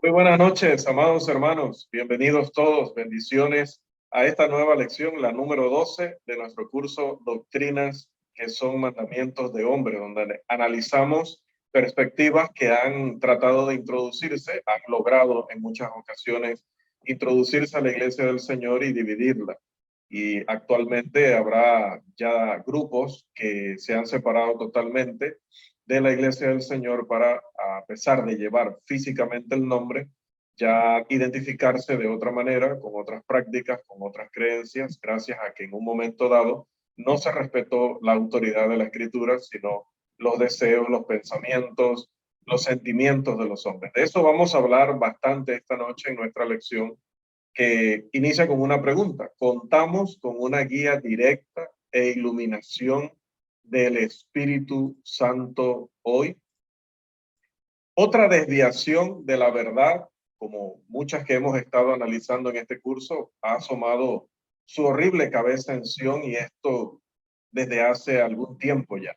Muy buenas noches, amados hermanos. Bienvenidos todos. Bendiciones a esta nueva lección, la número 12 de nuestro curso Doctrinas que son mandamientos de hombre, donde analizamos perspectivas que han tratado de introducirse, han logrado en muchas ocasiones introducirse a la iglesia del Señor y dividirla. Y actualmente habrá ya grupos que se han separado totalmente de la iglesia del Señor para, a pesar de llevar físicamente el nombre, ya identificarse de otra manera, con otras prácticas, con otras creencias, gracias a que en un momento dado no se respetó la autoridad de la escritura, sino los deseos, los pensamientos, los sentimientos de los hombres. De eso vamos a hablar bastante esta noche en nuestra lección, que inicia con una pregunta. ¿Contamos con una guía directa e iluminación del Espíritu Santo hoy? Otra desviación de la verdad, como muchas que hemos estado analizando en este curso, ha asomado su horrible cabeza en Sion, y esto desde hace algún tiempo ya.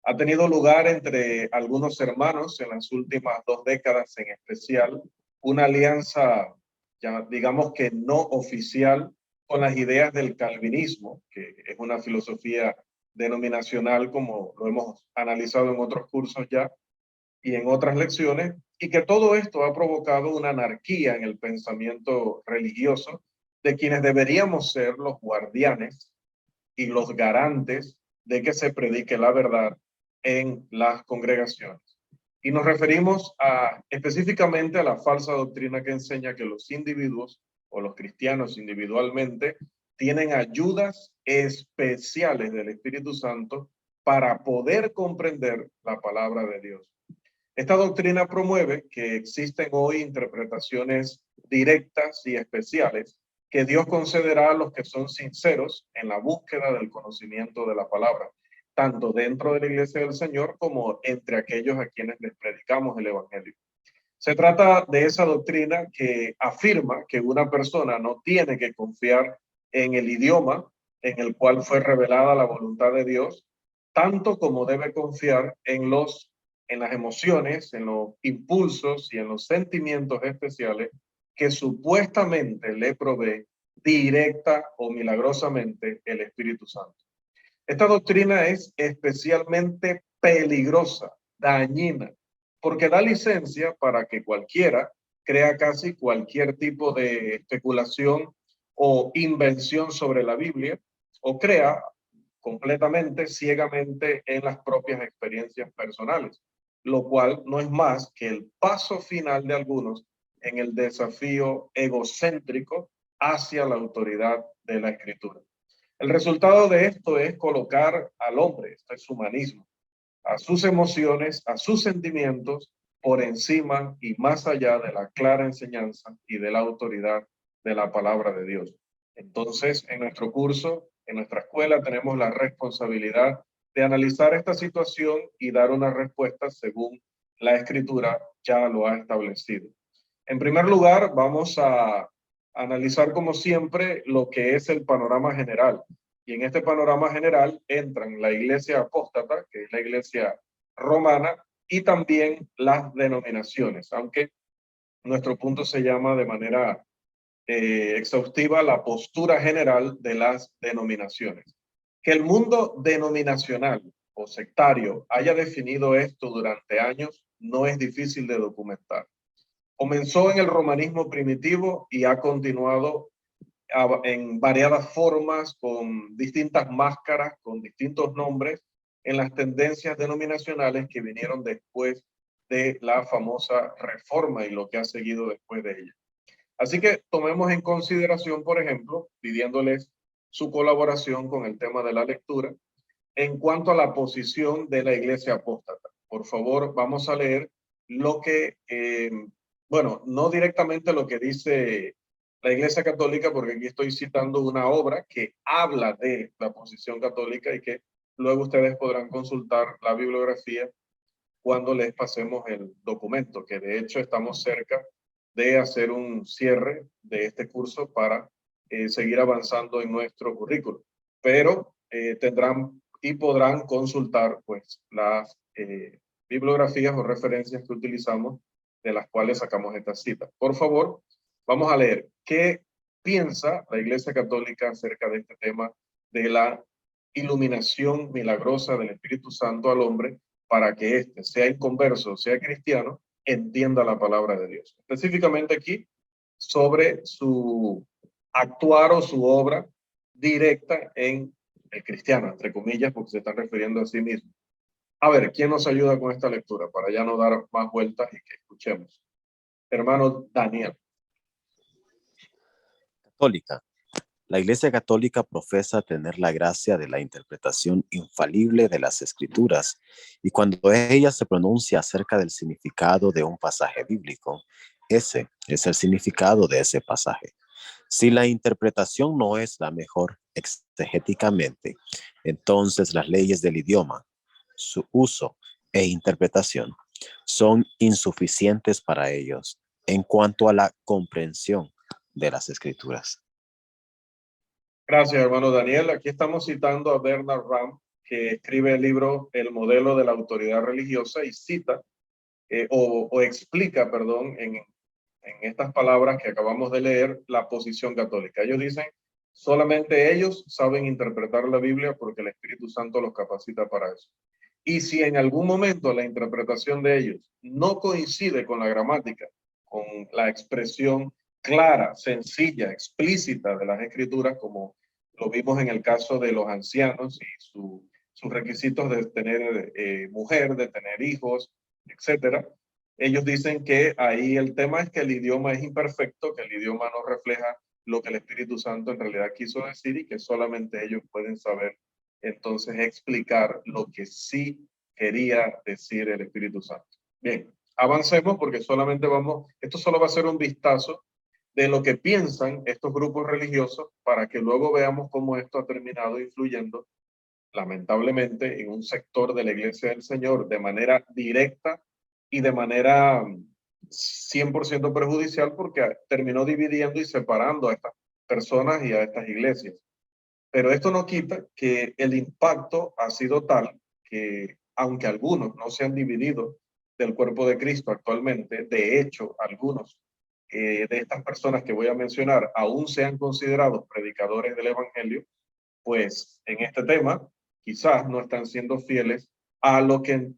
Ha tenido lugar entre algunos hermanos en las últimas 2 décadas en especial, una alianza, ya digamos que no oficial, con las ideas del calvinismo, que es una filosofía denominacional, como lo hemos analizado en otros cursos ya y en otras lecciones, y que todo esto ha provocado una anarquía en el pensamiento religioso de quienes deberíamos ser los guardianes y los garantes de que se predique la verdad en las congregaciones. Y nos referimos específicamente a la falsa doctrina que enseña que los individuos o los cristianos individualmente tienen ayudas especiales del Espíritu Santo para poder comprender la palabra de Dios. Esta doctrina promueve que existen hoy interpretaciones directas y especiales que Dios concederá a los que son sinceros en la búsqueda del conocimiento de la palabra, tanto dentro de la iglesia del Señor como entre aquellos a quienes les predicamos el Evangelio. Se trata de esa doctrina que afirma que una persona no tiene que confiar en el idioma en el cual fue revelada la voluntad de Dios, tanto como debe confiar en las emociones, en los impulsos y en los sentimientos especiales que supuestamente le provee directa o milagrosamente el Espíritu Santo. Esta doctrina es especialmente peligrosa, dañina, porque da licencia para que cualquiera crea casi cualquier tipo de especulación o invención sobre la Biblia, o crea completamente, ciegamente en las propias experiencias personales, lo cual no es más que el paso final de algunos en el desafío egocéntrico hacia la autoridad de la Escritura. El resultado de esto es colocar al hombre, esto es humanismo, a sus emociones, a sus sentimientos, por encima y más allá de la clara enseñanza y de la autoridad de la palabra de Dios. Entonces, en nuestro curso, en nuestra escuela, tenemos la responsabilidad de analizar esta situación y dar una respuesta según la Escritura ya lo ha establecido. En primer lugar, vamos a analizar como siempre lo que es el panorama general. Y en este panorama general entran la iglesia apóstata, que es la iglesia romana, y también las denominaciones, aunque nuestro punto se llama de manera exhaustiva la postura general de las denominaciones. Que el mundo denominacional o sectario haya definido esto durante años no es difícil de documentar. Comenzó en el romanismo primitivo y ha continuado en variadas formas, con distintas máscaras, con distintos nombres, en las tendencias denominacionales que vinieron después de la famosa reforma y lo que ha seguido después de ella. Así que tomemos en consideración, por ejemplo, pidiéndoles su colaboración con el tema de la lectura, en cuanto a la posición de la iglesia apóstata. Por favor, vamos a leer lo que, bueno, no directamente lo que dice la iglesia católica, porque aquí estoy citando una obra que habla de la posición católica y que luego ustedes podrán consultar la bibliografía cuando les pasemos el documento, que de hecho estamos cerca de hacer un cierre de este curso para seguir avanzando en nuestro currículo. Pero tendrán y podrán consultar pues las bibliografías o referencias que utilizamos de las cuales sacamos esta cita. Por favor, vamos a leer qué piensa la Iglesia Católica acerca de este tema de la iluminación milagrosa del Espíritu Santo al hombre para que éste, sea inconverso, sea cristiano, entienda la palabra de Dios. Específicamente aquí, sobre su actuar o su obra directa en el cristiano, entre comillas, porque se están refiriendo a sí mismo. A ver, ¿quién nos ayuda con esta lectura para ya no dar más vueltas y que escuchemos? Hermano Daniel. Católica. La Iglesia Católica profesa tener la gracia de la interpretación infalible de las Escrituras, y cuando ella se pronuncia acerca del significado de un pasaje bíblico, ese es el significado de ese pasaje. Si la interpretación no es la mejor exegéticamente, entonces las leyes del idioma, su uso e interpretación son insuficientes para ellos en cuanto a la comprensión de las Escrituras. Gracias, hermano Daniel. Aquí estamos citando a Bernard Ramm, que escribe el libro El modelo de la autoridad religiosa y cita o explica, perdón, en estas palabras que acabamos de leer, la posición católica. Ellos dicen, solamente ellos saben interpretar la Biblia porque el Espíritu Santo los capacita para eso. Y si en algún momento la interpretación de ellos no coincide con la gramática, con la expresión clara, sencilla, explícita de las escrituras, como lo vimos en el caso de los ancianos y sus requisitos de tener mujer, de tener hijos, etcétera, ellos dicen que ahí el tema es que el idioma es imperfecto, que el idioma no refleja lo que el Espíritu Santo en realidad quiso decir y que solamente ellos pueden saber entonces explicar lo que sí quería decir el Espíritu Santo. Bien, avancemos porque solamente esto solo va a ser un vistazo de lo que piensan estos grupos religiosos para que luego veamos cómo esto ha terminado influyendo lamentablemente en un sector de la Iglesia del Señor de manera directa y de manera 100% perjudicial porque terminó dividiendo y separando a estas personas y a estas iglesias. Pero esto no quita que el impacto ha sido tal que, aunque algunos no se han dividido del cuerpo de Cristo actualmente, de hecho, algunos de estas personas que voy a mencionar aún sean considerados predicadores del Evangelio, pues en este tema quizás no están siendo fieles a lo que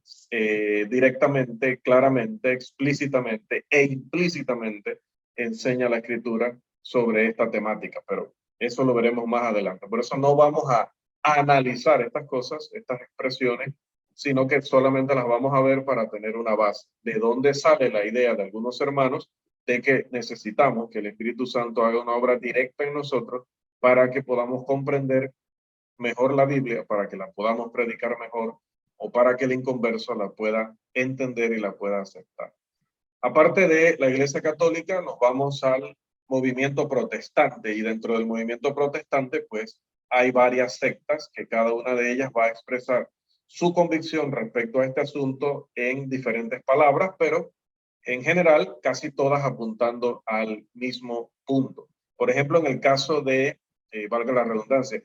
directamente, claramente, explícitamente e implícitamente enseña la Escritura sobre esta temática, pero eso lo veremos más adelante. Por eso no vamos a analizar estas cosas, estas expresiones, sino que solamente las vamos a ver para tener una base. ¿De dónde sale la idea de algunos hermanos de que necesitamos que el Espíritu Santo haga una obra directa en nosotros para que podamos comprender mejor la Biblia, para que la podamos predicar mejor o para que el inconverso la pueda entender y la pueda aceptar? Aparte de la Iglesia Católica, nos vamos al movimiento protestante y dentro del movimiento protestante, pues hay varias sectas que cada una de ellas va a expresar su convicción respecto a este asunto en diferentes palabras, pero en general casi todas apuntando al mismo punto. Por ejemplo, en el caso de, valga la redundancia,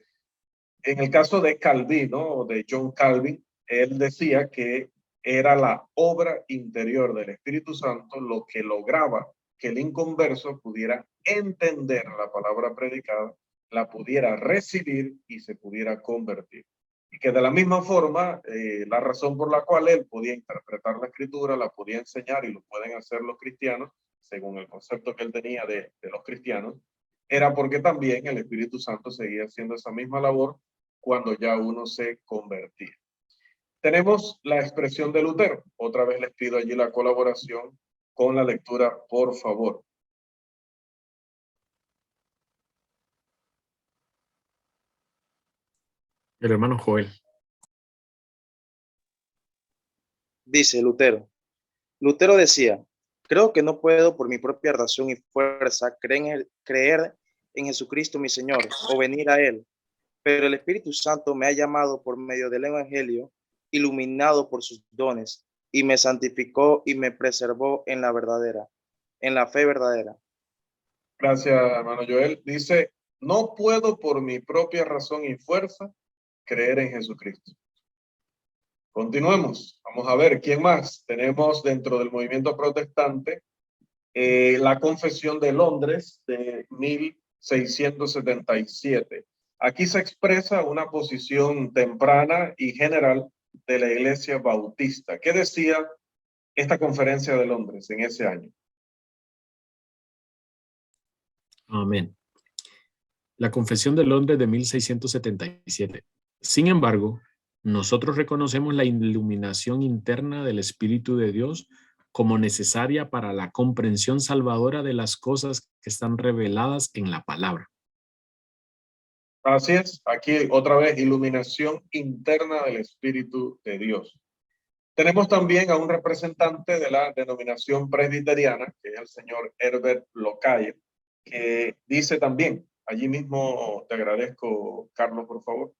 en el caso de Calvino o de John Calvin, él decía que era la obra interior del Espíritu Santo lo que lograba que el inconverso pudiera entender la palabra predicada, la pudiera recibir y se pudiera convertir. Y que de la misma forma, la razón por la cual él podía interpretar la escritura, la podía enseñar y lo pueden hacer los cristianos, según el concepto que él tenía de los cristianos, era porque también el Espíritu Santo seguía haciendo esa misma labor cuando ya uno se convertía. Tenemos la expresión de Lutero. Otra vez les pido allí la colaboración con la lectura, por favor. El hermano Joel. Dice Lutero. Lutero decía, creo que no puedo por mi propia razón y fuerza creer en Jesucristo mi Señor o venir a Él, pero el Espíritu Santo me ha llamado por medio del Evangelio, iluminado por sus dones, y me santificó y me preservó en la fe verdadera. Gracias, hermano Joel. Dice, no puedo por mi propia razón y fuerza creer en Jesucristo. Continuemos. Vamos a ver quién más. Tenemos dentro del movimiento protestante la Confesión de Londres de 1677. Aquí se expresa una posición temprana y general de la Iglesia Bautista. ¿Qué decía esta Conferencia de Londres en ese año? Amén. La Confesión de Londres de 1677. Sin embargo, nosotros reconocemos la iluminación interna del Espíritu de Dios como necesaria para la comprensión salvadora de las cosas que están reveladas en la palabra. Así es, aquí otra vez iluminación interna del Espíritu de Dios. Tenemos también a un representante de la denominación presbiteriana, que es el señor Herbert Lockyer, que dice también, allí mismo te agradezco, Carlos, por favor.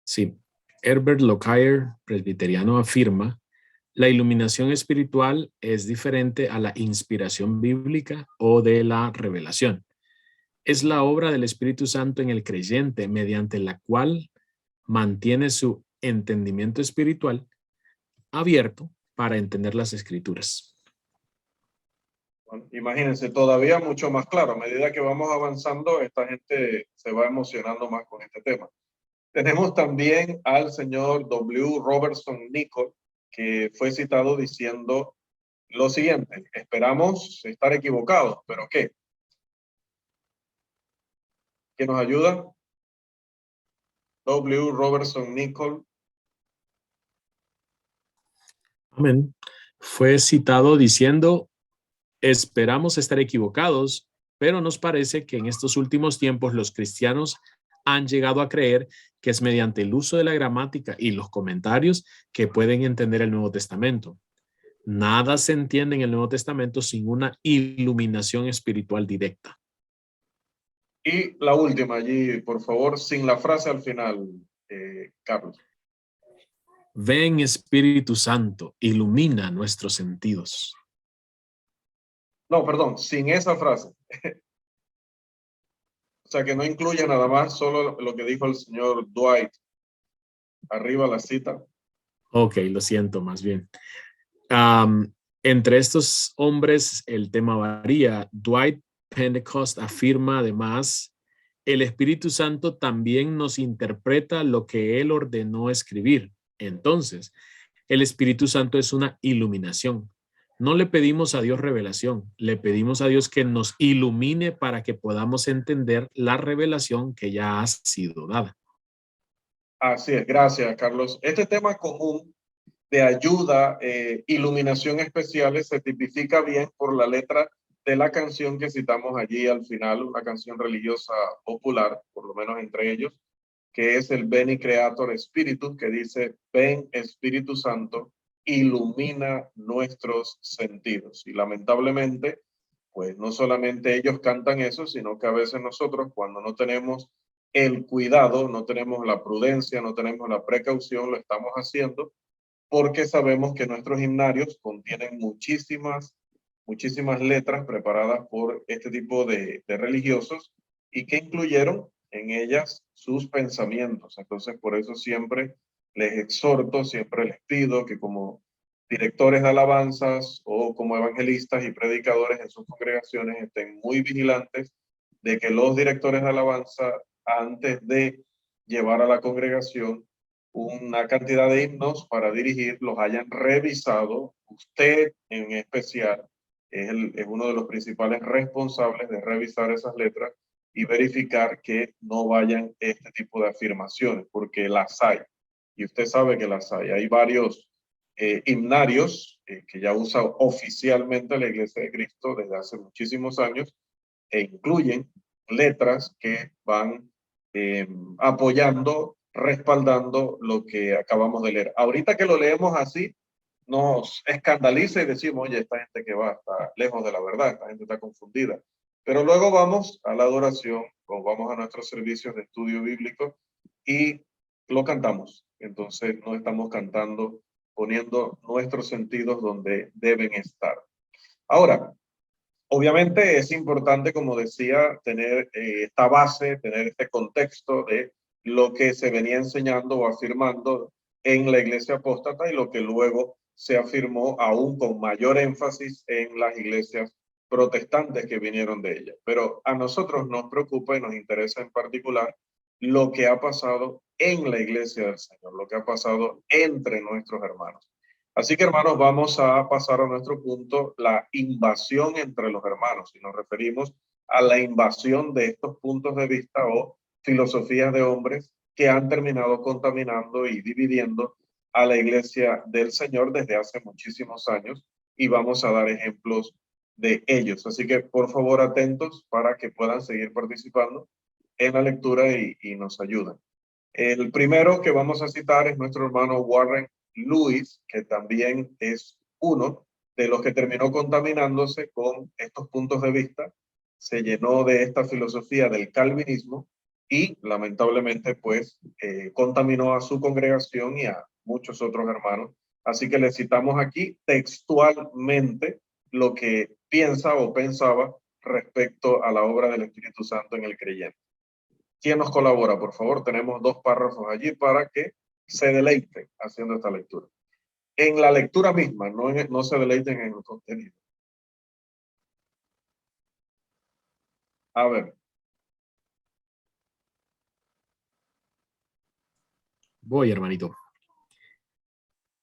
Sí, Herbert Lockyer, presbiteriano, afirma: la iluminación espiritual es diferente a la inspiración bíblica o de la revelación. Es la obra del Espíritu Santo en el creyente, mediante la cual mantiene su entendimiento espiritual abierto para entender las Escrituras. Bueno, imagínense, todavía mucho más claro. A medida que vamos avanzando, esta gente se va emocionando más con este tema. Tenemos también al señor W. Robertson Nicholl, que fue citado diciendo lo siguiente: esperamos estar equivocados, pero ¿qué? ¿Quién nos ayuda? W. Robertson Nicholl. Amén. Fue citado diciendo: esperamos estar equivocados, pero nos parece que en estos últimos tiempos los cristianos han llegado a creer que es mediante el uso de la gramática y los comentarios que pueden entender el Nuevo Testamento. Nada se entiende en el Nuevo Testamento sin una iluminación espiritual directa. Y la última allí, por favor, sin la frase al final, Carlos. Ven, Espíritu Santo, ilumina nuestros sentidos. No, perdón, sin esa frase. O sea, que no incluye nada más, solo lo que dijo el señor Dwight. Arriba la cita. Ok, lo siento, más bien. Entre estos hombres el tema varía. Dwight Pentecost afirma además: el Espíritu Santo también nos interpreta lo que él ordenó escribir. Entonces, el Espíritu Santo es una iluminación. No le pedimos a Dios revelación, le pedimos a Dios que nos ilumine para que podamos entender la revelación que ya ha sido dada. Así es, gracias, Carlos. Este tema común de ayuda, iluminación especiales, se tipifica bien por la letra de la canción que citamos allí al final, una canción religiosa popular, por lo menos entre ellos, que es el Veni Creator Spiritus, que dice: ven Espíritu Santo, ilumina nuestros sentidos. Y lamentablemente, pues no solamente ellos cantan eso, sino que a veces nosotros, cuando no tenemos el cuidado, no tenemos la prudencia, no tenemos la precaución, lo estamos haciendo porque sabemos que nuestros himnarios contienen muchísimas letras preparadas por este tipo de religiosos y que incluyeron en ellas sus pensamientos. Entonces, por eso siempre les exhorto, siempre les pido que como directores de alabanzas o como evangelistas y predicadores en sus congregaciones estén muy vigilantes de que los directores de alabanza, antes de llevar a la congregación una cantidad de himnos para dirigir, los hayan revisado. Usted en especial es uno de los principales responsables de revisar esas letras y verificar que no vayan este tipo de afirmaciones, porque las hay. Y usted sabe que las hay. Hay varios himnarios que ya usa oficialmente la Iglesia de Cristo desde hace muchísimos años e incluyen letras que van apoyando, respaldando lo que acabamos de leer. Ahorita que lo leemos así, nos escandaliza y decimos: oye, esta gente que va está lejos de la verdad, esta gente está confundida. Pero luego vamos a la adoración o vamos a nuestros servicios de estudio bíblico y lo cantamos. Entonces no estamos cantando poniendo nuestros sentidos donde deben estar. Ahora, obviamente es importante, como decía, tener esta base, tener este contexto de lo que se venía enseñando o afirmando en la iglesia apóstata y lo que luego se afirmó aún con mayor énfasis en las iglesias protestantes que vinieron de ella. Pero a nosotros nos preocupa y nos interesa en particular lo que ha pasado en la iglesia del Señor, lo que ha pasado entre nuestros hermanos. Así que, hermanos, vamos a pasar a nuestro punto, la invasión entre los hermanos, y nos referimos a la invasión de estos puntos de vista o filosofías de hombres que han terminado contaminando y dividiendo a la iglesia del Señor desde hace muchísimos años, y vamos a dar ejemplos de ellos. Así que, por favor, atentos para que puedan seguir participando en la lectura y nos ayuden. El primero que vamos a citar es nuestro hermano Warren Lewis, que también es uno de los que terminó contaminándose con estos puntos de vista, se llenó de esta filosofía del calvinismo y lamentablemente pues contaminó a su congregación y a muchos otros hermanos. Así que le citamos aquí textualmente lo que piensa o pensaba respecto a la obra del Espíritu Santo en el creyente. ¿Quién nos colabora, por favor? Tenemos 2 párrafos allí para que se deleiten haciendo esta lectura. En la lectura misma, no se deleiten en el contenido. A ver. Voy, hermanito.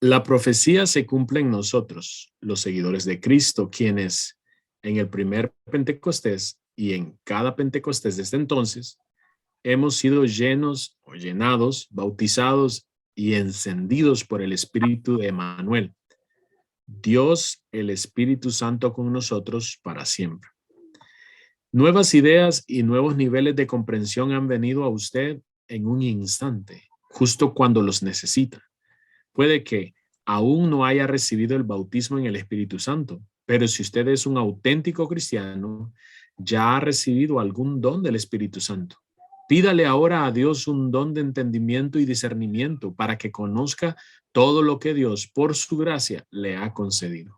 La profecía se cumple en nosotros, los seguidores de Cristo, quienes en el primer Pentecostés y en cada Pentecostés desde entonces hemos sido llenos o llenados, bautizados y encendidos por el Espíritu de Emmanuel. Dios, el Espíritu Santo con nosotros para siempre. Nuevas ideas y nuevos niveles de comprensión han venido a usted en un instante, justo cuando los necesita. Puede que aún no haya recibido el bautismo en el Espíritu Santo, pero si usted es un auténtico cristiano, ya ha recibido algún don del Espíritu Santo. Pídale ahora a Dios un don de entendimiento y discernimiento para que conozca todo lo que Dios, por su gracia, le ha concedido.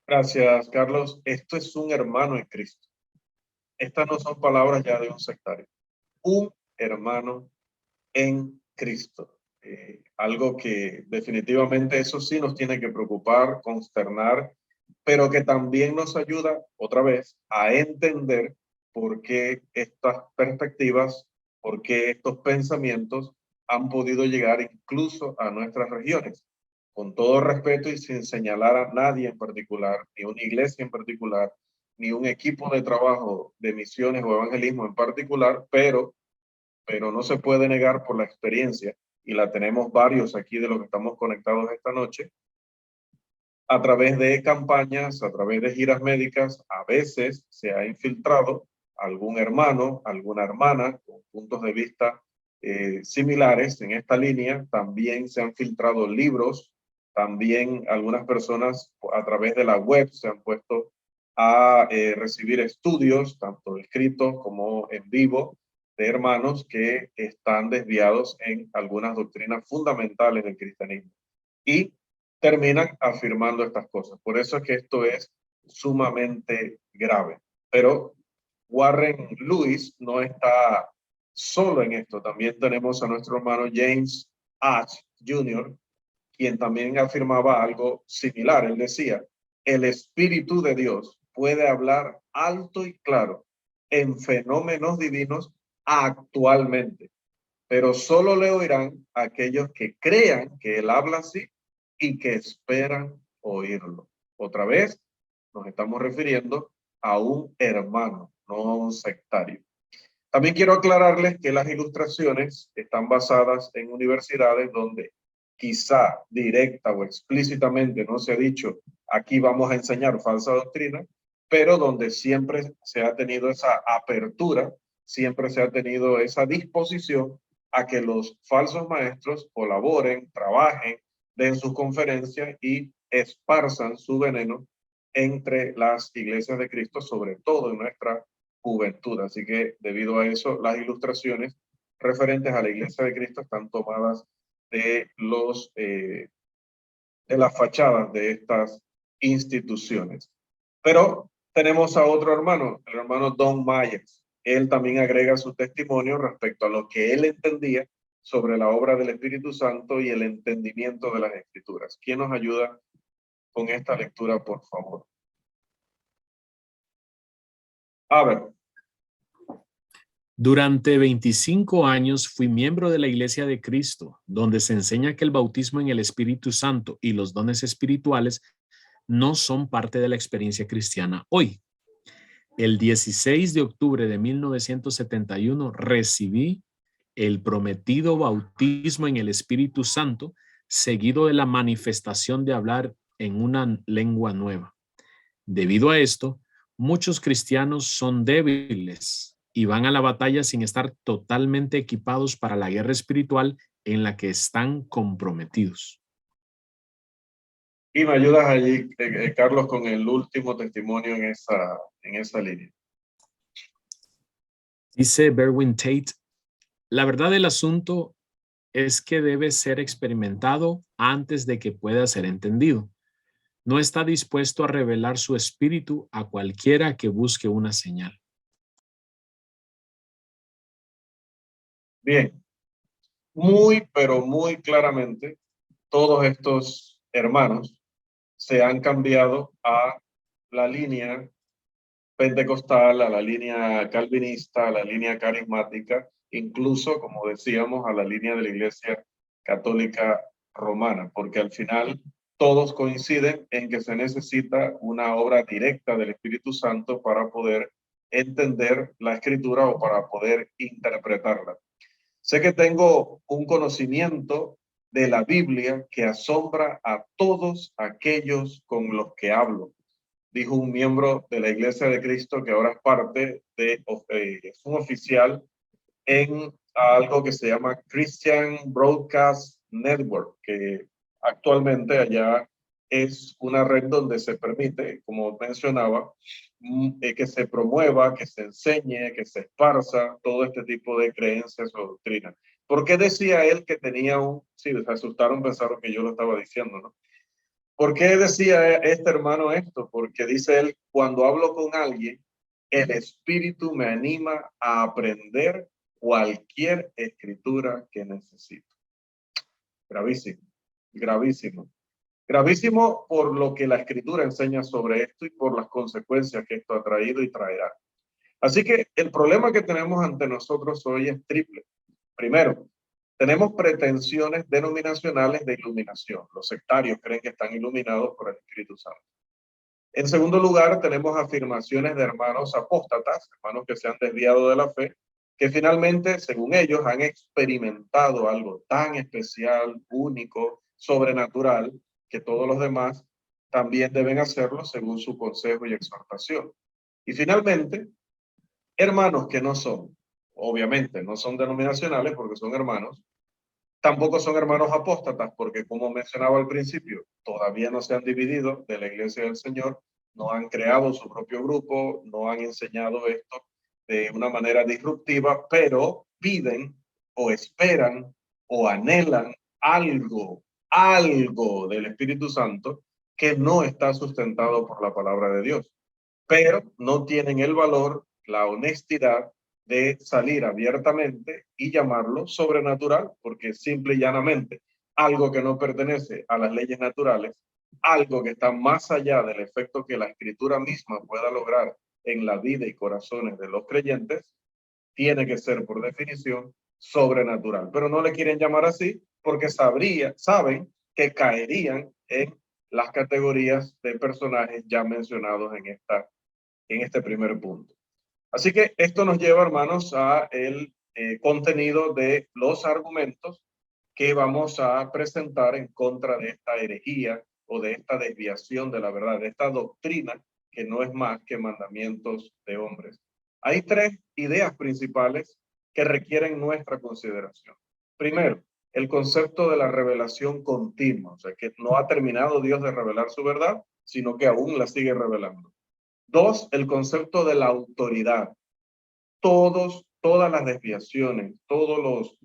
Gracias, Carlos. Esto es un hermano en Cristo. Estas no son palabras ya de un sectario. Un hermano en Cristo. Algo que definitivamente eso sí nos tiene que preocupar, consternar, pero que también nos ayuda otra vez a entender por qué estas perspectivas, por qué estos pensamientos han podido llegar incluso a nuestras regiones. Con todo respeto y sin señalar a nadie en particular, ni una iglesia en particular, ni un equipo de trabajo de misiones o evangelismo en particular, pero no se puede negar por la experiencia, y la tenemos varios aquí de los que estamos conectados esta noche, a través de campañas, a través de giras médicas, a veces se ha infiltrado algún hermano, alguna hermana con puntos de vista similares en esta línea. También se han filtrado libros, también algunas personas a través de la web se han puesto a recibir estudios, tanto escritos como en vivo, de hermanos que están desviados en algunas doctrinas fundamentales del cristianismo y terminan afirmando estas cosas. Por eso es que esto es sumamente grave. Pero Warren Lewis no está solo en esto. También tenemos a nuestro hermano James H. Jr., quien también afirmaba algo similar. Él decía, el Espíritu de Dios puede hablar alto y claro en fenómenos divinos actualmente, pero solo le oirán aquellos que crean que él habla así y que esperan oírlo. Otra vez, nos estamos refiriendo a un hermano, no a un sectario. También quiero aclararles que las ilustraciones están basadas en universidades donde quizá directa o explícitamente no se ha dicho aquí vamos a enseñar falsa doctrina, pero donde siempre se ha tenido esa apertura, siempre se ha tenido esa disposición a que los falsos maestros colaboren, trabajen, den sus conferencias y esparzan su veneno entre las iglesias de Cristo, sobre todo en nuestra juventud. Así que debido a eso, las ilustraciones referentes a la iglesia de Cristo están tomadas de las fachadas de estas instituciones. Pero tenemos a otro hermano, el hermano Don Myers. él también agrega su testimonio respecto a lo que él entendía sobre la obra del Espíritu Santo y el entendimiento de las Escrituras. ¿Quién nos ayuda con esta lectura, por favor? A ver. Durante 25 años fui miembro de la Iglesia de Cristo, donde se enseña que el bautismo en el Espíritu Santo y los dones espirituales no son parte de la experiencia cristiana hoy. El 16 de octubre de 1971 recibí el prometido bautismo en el Espíritu Santo, seguido de la manifestación de hablar en una lengua nueva. Debido a esto, muchos cristianos son débiles y van a la batalla sin estar totalmente equipados para la guerra espiritual en la que están comprometidos. Y me ayudas allí, Carlos, con el último testimonio en esa línea. Dice Berwin Tate, la verdad del asunto es que debe ser experimentado antes de que pueda ser entendido. No está dispuesto a revelar su espíritu a cualquiera que busque una señal. Bien, muy, pero muy claramente, todos estos hermanos se han cambiado a la línea pentecostal, a la línea calvinista, a la línea carismática, incluso, como decíamos, a la línea de la Iglesia Católica Romana, porque al final todos coinciden en que se necesita una obra directa del Espíritu Santo para poder entender la Escritura o para poder interpretarla. Sé que tengo un conocimiento de la Biblia que asombra a todos aquellos con los que hablo, dijo un miembro de la Iglesia de Cristo que ahora es parte es un oficial en algo que se llama Christian Broadcast Network, que actualmente allá es una red donde se permite, como mencionaba, que se promueva, que se enseñe, que se esparza todo este tipo de creencias o doctrinas. ¿Por qué decía él que tenía sí, se asustaron, pensaron que yo lo estaba diciendo, ¿no? ¿Por qué decía este hermano esto? Porque dice él, cuando hablo con alguien, el Espíritu me anima a aprender cualquier escritura que necesito. Gravísimo, gravísimo. Gravísimo por lo que la Escritura enseña sobre esto y por las consecuencias que esto ha traído y traerá. Así que el problema que tenemos ante nosotros hoy es triple. Primero, tenemos pretensiones denominacionales de iluminación. Los sectarios creen que están iluminados por el Espíritu Santo. En segundo lugar, tenemos afirmaciones de hermanos apóstatas, hermanos que se han desviado de la fe, que finalmente, según ellos, han experimentado algo tan especial, único, sobrenatural, que todos los demás también deben hacerlo según su consejo y exhortación. Y finalmente, hermanos que no son, obviamente, no son denominacionales porque son hermanos, tampoco son hermanos apóstatas porque, como mencionaba al principio, todavía no se han dividido de la Iglesia del Señor, no han creado su propio grupo, no han enseñado esto de una manera disruptiva, pero piden o esperan o anhelan algo del Espíritu Santo que no está sustentado por la palabra de Dios, pero no tienen el valor, la honestidad de salir abiertamente y llamarlo sobrenatural, porque simple y llanamente algo que no pertenece a las leyes naturales, algo que está más allá del efecto que la Escritura misma pueda lograr en la vida y corazones de los creyentes, tiene que ser por definición sobrenatural. Pero no le quieren llamar así porque saben que caerían en las categorías de personajes ya mencionados en este primer punto. Así que esto nos lleva, hermanos, a el contenido de los argumentos que vamos a presentar en contra de esta herejía o de esta desviación de la verdad, de esta doctrina que no es más que mandamientos de hombres. Hay tres ideas principales que requieren nuestra consideración. Primero, el concepto de la revelación continua, o sea, que no ha terminado Dios de revelar su verdad, sino que aún la sigue revelando. Dos, el concepto de la autoridad. Todas las desviaciones, todos los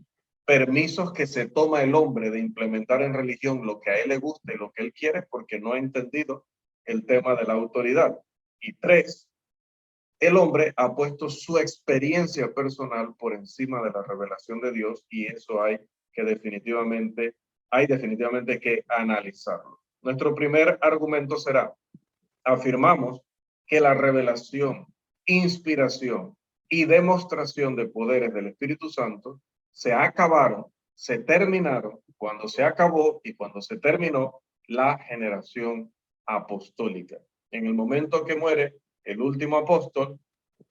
permisos que se toma el hombre de implementar en religión lo que a él le gusta y lo que él quiere porque no ha entendido el tema de la autoridad. Y tres, el hombre ha puesto su experiencia personal por encima de la revelación de Dios, y eso hay definitivamente que analizarlo. Nuestro primer argumento será: afirmamos que la revelación, inspiración y demostración de poderes del Espíritu Santo se acabaron, se terminaron cuando se acabó y cuando se terminó la generación apostólica. En el momento que muere el último apóstol,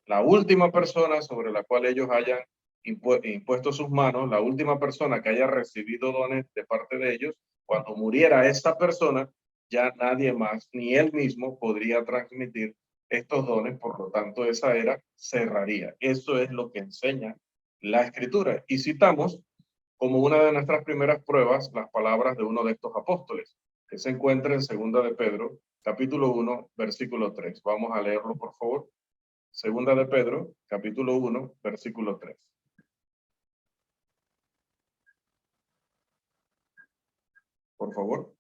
la última persona sobre la cual ellos hayan impuesto sus manos, la última persona que haya recibido dones de parte de ellos, cuando muriera esta persona, ya nadie más, ni él mismo, podría transmitir estos dones. Por lo tanto, esa era cerraría. Eso es lo que enseña la Escritura. Y citamos como una de nuestras primeras pruebas las palabras de uno de estos apóstoles, que se encuentra en 2 de Pedro, capítulo 1, versículo 3. Vamos a leerlo, por favor. 2 de Pedro, capítulo 1, versículo 3. Por favor.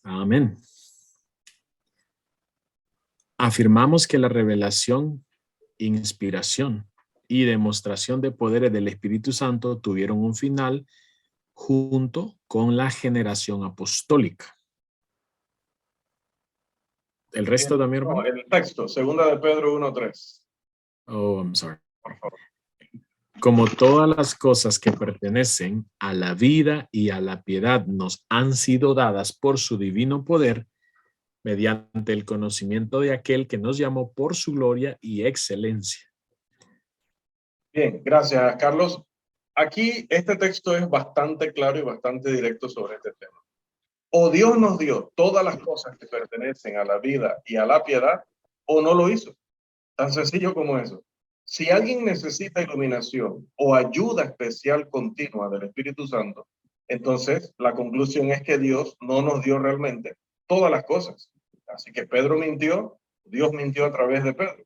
Amén. Afirmamos que la revelación, inspiración y demostración de poderes del Espíritu Santo tuvieron un final junto con la generación apostólica. ¿El resto también, hermano? No, el texto, 2 de Pedro 1, 3. Oh, I'm sorry. Por favor. Como todas las cosas que pertenecen a la vida y a la piedad nos han sido dadas por su divino poder, mediante el conocimiento de aquel que nos llamó por su gloria y excelencia. Bien, gracias, Carlos. Aquí este texto es bastante claro y bastante directo sobre este tema. O Dios nos dio todas las cosas que pertenecen a la vida y a la piedad, o no lo hizo. Tan sencillo como eso. Si alguien necesita iluminación o ayuda especial continua del Espíritu Santo, entonces la conclusión es que Dios no nos dio realmente todas las cosas. Así que Pedro mintió, Dios mintió a través de Pedro.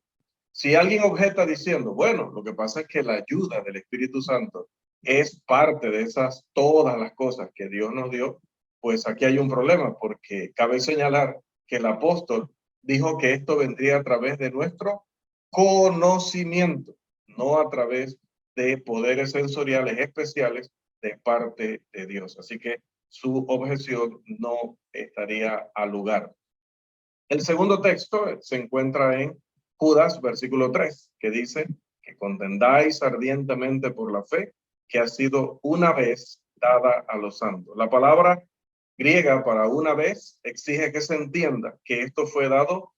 Si alguien objeta diciendo, bueno, lo que pasa es que la ayuda del Espíritu Santo es parte de esas todas las cosas que Dios nos dio, pues aquí hay un problema, porque cabe señalar que el apóstol dijo que esto vendría a través de nuestro conocimiento, no a través de poderes sensoriales especiales de parte de Dios. Así que su objeción no estaría al lugar. El segundo texto se encuentra en Judas, versículo 3, que dice que contendáis ardientemente por la fe que ha sido una vez dada a los santos. La palabra griega para una vez exige que se entienda que esto fue dado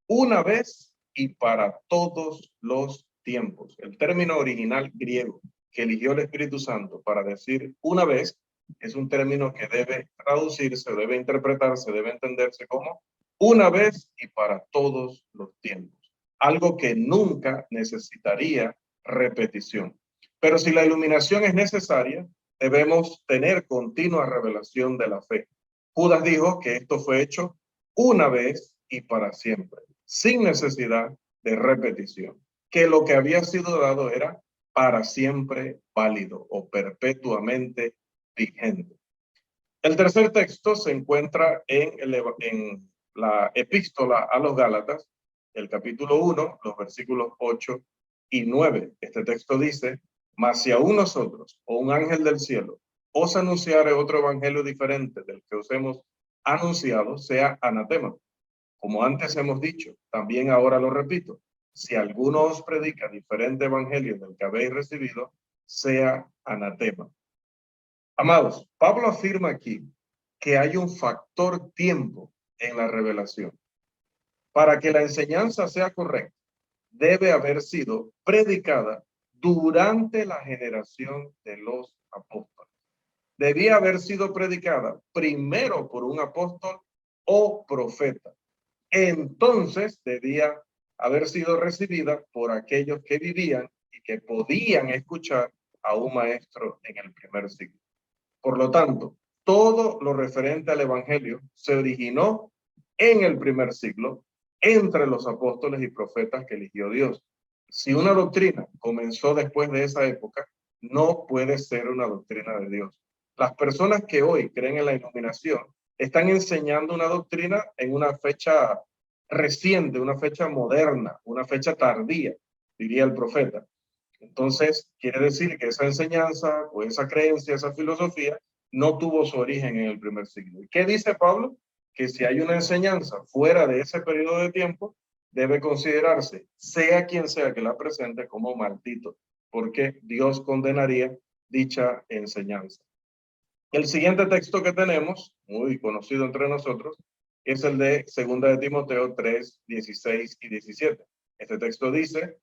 una vez y para todos los tiempos. El término original griego que eligió el Espíritu Santo para decir una vez es un término que debe traducirse, debe interpretarse, debe entenderse como una vez y para todos los tiempos. Algo que nunca necesitaría repetición. Pero si la iluminación es necesaria, debemos tener continua revelación de la fe. Judas dijo que esto fue hecho una vez y para siempre, sin necesidad de repetición, que lo que había sido dado era para siempre válido o perpetuamente vigente. El tercer texto se encuentra en la epístola a los Gálatas, el capítulo 1, los versículos 8 y 9. Este texto dice, mas si aún nosotros o un ángel del cielo os anunciare otro evangelio diferente del que os hemos anunciado, sea anatema. Como antes hemos dicho, también ahora lo repito, si alguno os predica diferente evangelio del que habéis recibido, sea anatema. Amados, Pablo afirma aquí que hay un factor tiempo en la revelación. Para que la enseñanza sea correcta, debe haber sido predicada durante la generación de los apóstoles. Debía haber sido predicada primero por un apóstol o profeta. Entonces debía haber sido recibida por aquellos que vivían y que podían escuchar a un maestro en el primer siglo. Por lo tanto, todo lo referente al evangelio se originó en el primer siglo entre los apóstoles y profetas que eligió Dios. Si una doctrina comenzó después de esa época, no puede ser una doctrina de Dios. Las personas que hoy creen en la iluminación están enseñando una doctrina en una fecha reciente, una fecha moderna, una fecha tardía, diría el profeta. Entonces, quiere decir que esa enseñanza o esa creencia, esa filosofía, no tuvo su origen en el primer siglo. ¿Y qué dice Pablo? Que si hay una enseñanza fuera de ese periodo de tiempo, debe considerarse, sea quien sea que la presente, como maldito, porque Dios condenaría dicha enseñanza. El siguiente texto que tenemos, muy conocido entre nosotros, es el de 2 de Timoteo 3, 16 y 17. Este texto dice: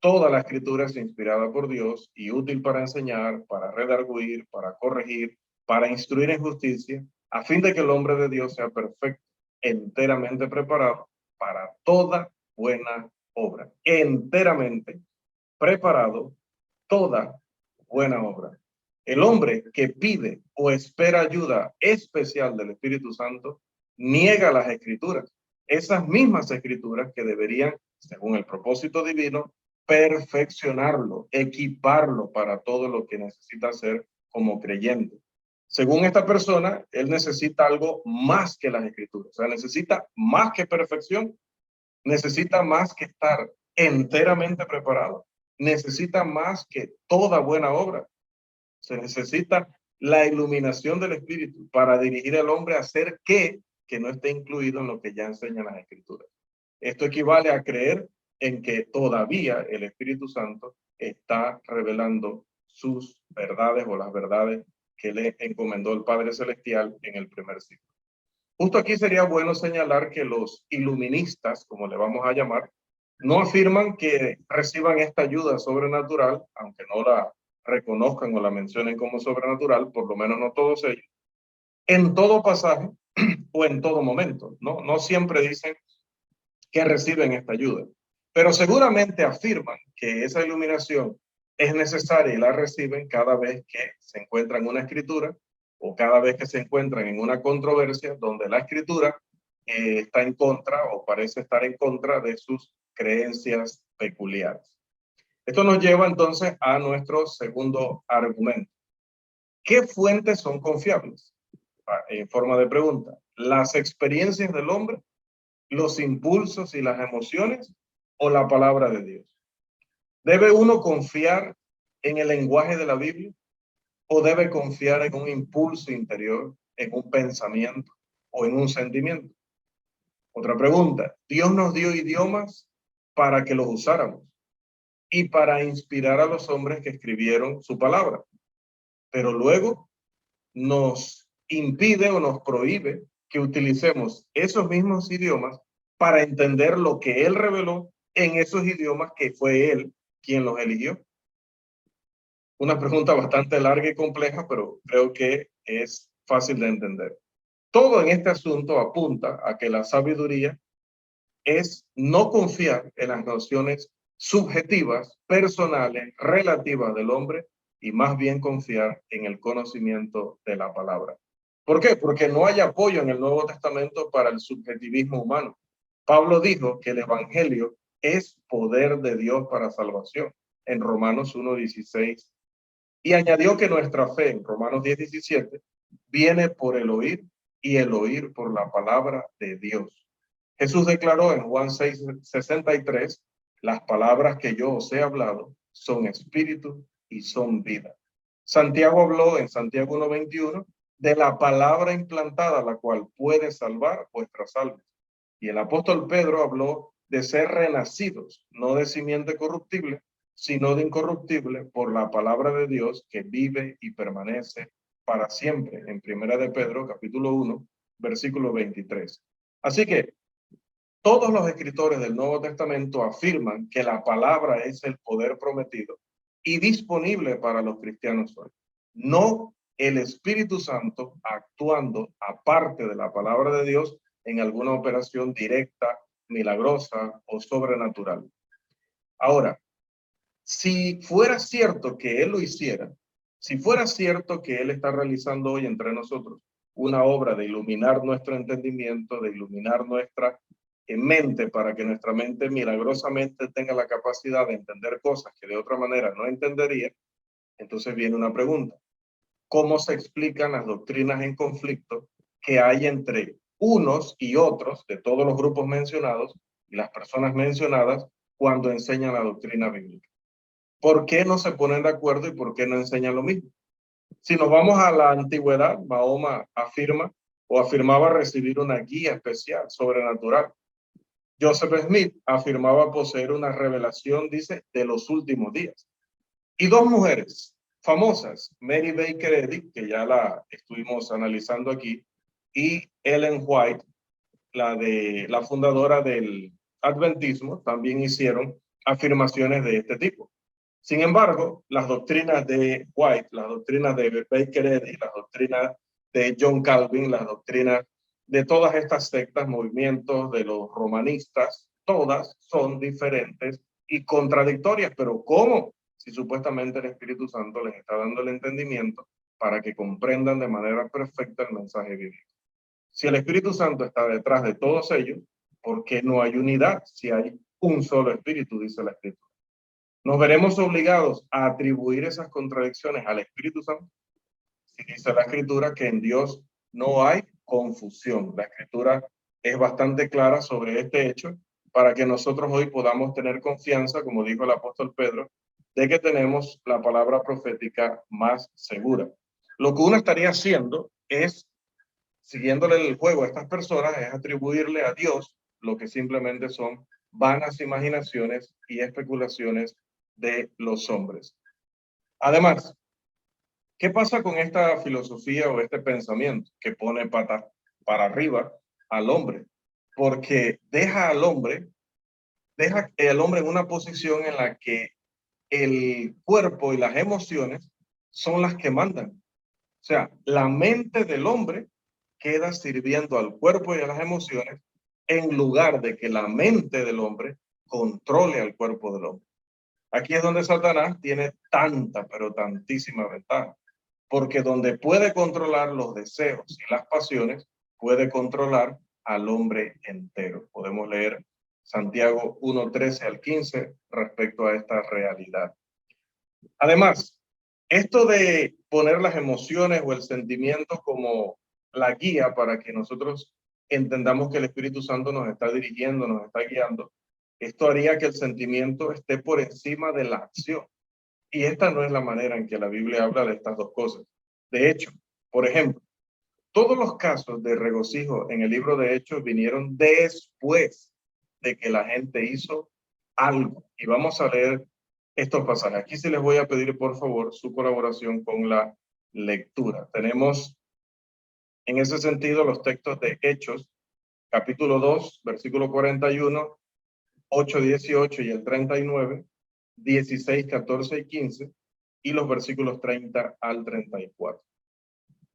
toda la escritura es inspirada por Dios y útil para enseñar, para redarguir, para corregir, para instruir en justicia, a fin de que el hombre de Dios sea perfecto, enteramente preparado para toda buena obra. Enteramente preparado, toda buena obra. El hombre que pide o espera ayuda especial del Espíritu Santo niega las escrituras, esas mismas escrituras que deberían, según el propósito divino, perfeccionarlo, equiparlo para todo lo que necesita hacer como creyente. Según esta persona, él necesita algo más que las escrituras, o sea, necesita más que perfección, necesita más que estar enteramente preparado, necesita más que toda buena obra. Se necesita la iluminación del Espíritu para dirigir al hombre a hacer que no esté incluido en lo que ya enseñan las Escrituras. Esto equivale a creer en que todavía el Espíritu Santo está revelando sus verdades o las verdades que le encomendó el Padre Celestial en el primer siglo. Justo aquí sería bueno señalar que los iluministas, como le vamos a llamar, no afirman que reciban esta ayuda sobrenatural, aunque no la reconozcan o la mencionen como sobrenatural, por lo menos no todos ellos, en todo pasaje o en todo momento. No siempre dicen que reciben esta ayuda, pero seguramente afirman que esa iluminación es necesaria y la reciben cada vez que se encuentran en una escritura o cada vez que se encuentran en una controversia donde la escritura está en contra o parece estar en contra de sus creencias peculiares. Esto nos lleva entonces a nuestro segundo argumento. ¿Qué fuentes son confiables? En forma de pregunta, ¿las experiencias del hombre, los impulsos y las emociones o la palabra de Dios? ¿Debe uno confiar en el lenguaje de la Biblia o debe confiar en un impulso interior, en un pensamiento o en un sentimiento? Otra pregunta, ¿Dios nos dio idiomas para que los usáramos y para inspirar a los hombres que escribieron su palabra, pero luego nos impide o nos prohíbe que utilicemos esos mismos idiomas para entender lo que Él reveló en esos idiomas que fue Él quien los eligió? Una pregunta bastante larga y compleja, pero creo que es fácil de entender. Todo en este asunto apunta a que la sabiduría es no confiar en las nociones subjetivas, personales, relativas del hombre, y más bien confiar en el conocimiento de la palabra. ¿Por qué? Porque no hay apoyo en el Nuevo Testamento para el subjetivismo humano. Pablo dijo que el Evangelio es poder de Dios para salvación en Romanos 1:16, y añadió que nuestra fe en Romanos 10:17 viene por el oír y el oír por la palabra de Dios. Jesús declaró en Juan 6:63, las palabras que yo os he hablado son espíritu y son vida. Santiago habló en Santiago 1:21 de la palabra implantada, la cual puede salvar vuestras almas. Y el apóstol Pedro habló de ser renacidos, no de simiente corruptible, sino de incorruptible por la palabra de Dios que vive y permanece para siempre, en Primera de Pedro, capítulo 1, versículo 23. Así que todos los escritores del Nuevo Testamento afirman que la palabra es el poder prometido y disponible para los cristianos hoy. No el Espíritu Santo actuando aparte de la palabra de Dios en alguna operación directa, milagrosa o sobrenatural. Ahora, si fuera cierto que Él lo hiciera, si fuera cierto que Él está realizando hoy entre nosotros una obra de iluminar nuestro entendimiento, de iluminar nuestra mente para que nuestra mente milagrosamente tenga la capacidad de entender cosas que de otra manera no entendería, entonces viene una pregunta. ¿Cómo se explican las doctrinas en conflicto que hay entre unos y otros de todos los grupos mencionados y las personas mencionadas cuando enseñan la doctrina bíblica. ¿Por qué no se ponen de acuerdo y por qué no enseñan lo mismo? Si nos vamos a la antigüedad, Mahoma afirma o afirmaba recibir una guía especial, sobrenatural. Joseph Smith afirmaba poseer una revelación, dice, de los últimos días. Y dos mujeres famosas, Mary Baker Eddy, que ya la estuvimos analizando aquí, y Ellen White, la fundadora del adventismo, también hicieron afirmaciones de este tipo. Sin embargo, las doctrinas de White, las doctrinas de Baker Eddy, las doctrinas de John Calvin, las doctrinas de todas estas sectas, movimientos de los romanistas, todas son diferentes y contradictorias. Pero ¿cómo? Si supuestamente el Espíritu Santo les está dando el entendimiento para que comprendan de manera perfecta el mensaje bíblico. Si el Espíritu Santo está detrás de todos ellos, ¿por qué no hay unidad si hay un solo Espíritu, dice la Escritura? ¿Nos veremos obligados a atribuir esas contradicciones al Espíritu Santo? Si dice la Escritura que en Dios no hay confusión. La Escritura es bastante clara sobre este hecho para que nosotros hoy podamos tener confianza, como dijo el apóstol Pedro, de que tenemos la palabra profética más segura. Lo que uno estaría haciendo es, siguiéndole el juego a estas personas, es atribuirle a Dios lo que simplemente son vanas imaginaciones y especulaciones de los hombres. Además, ¿qué pasa con esta filosofía o este pensamiento que pone patas para arriba al hombre? Porque deja al hombre en una posición en la que el cuerpo y las emociones son las que mandan. O sea, la mente del hombre queda sirviendo al cuerpo y a las emociones en lugar de que la mente del hombre controle al cuerpo del hombre. Aquí es donde Satanás tiene tanta, pero tantísima ventaja, porque donde puede controlar los deseos y las pasiones, puede controlar al hombre entero. Podemos leer Santiago 1:13 al 15 respecto a esta realidad. Además, esto de poner las emociones o el sentimiento como la guía para que nosotros entendamos que el Espíritu Santo nos está dirigiendo, nos está guiando, esto haría que el sentimiento esté por encima de la acción. Y esta no es la manera en que la Biblia habla de estas dos cosas. De hecho, por ejemplo, todos los casos de regocijo en el libro de Hechos vinieron después de que la gente hizo algo. Y vamos a leer estos pasajes. Aquí sí les voy a pedir, por favor, su colaboración con la lectura. Tenemos en ese sentido los textos de Hechos, capítulo 2, versículo 41, 8, 18 y el 39, 16, 14 y 15, y los versículos 30 al 34.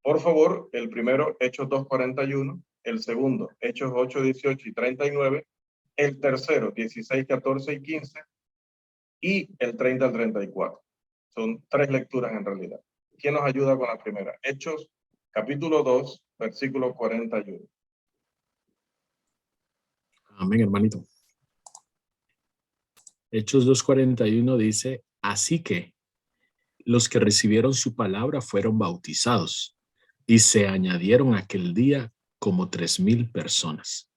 Por favor, el primero, Hechos 2, 41, el segundo, Hechos 8, 18 y 39, el tercero, 16, 14 y 15, y el 30 al 34. Son tres lecturas en realidad. ¿Quién nos ayuda con la primera? Hechos, capítulo 2, versículo 41. Amén, hermanito. Hechos 2:41 dice, así que los que recibieron su palabra fueron bautizados y se añadieron aquel día como 3,000 personas.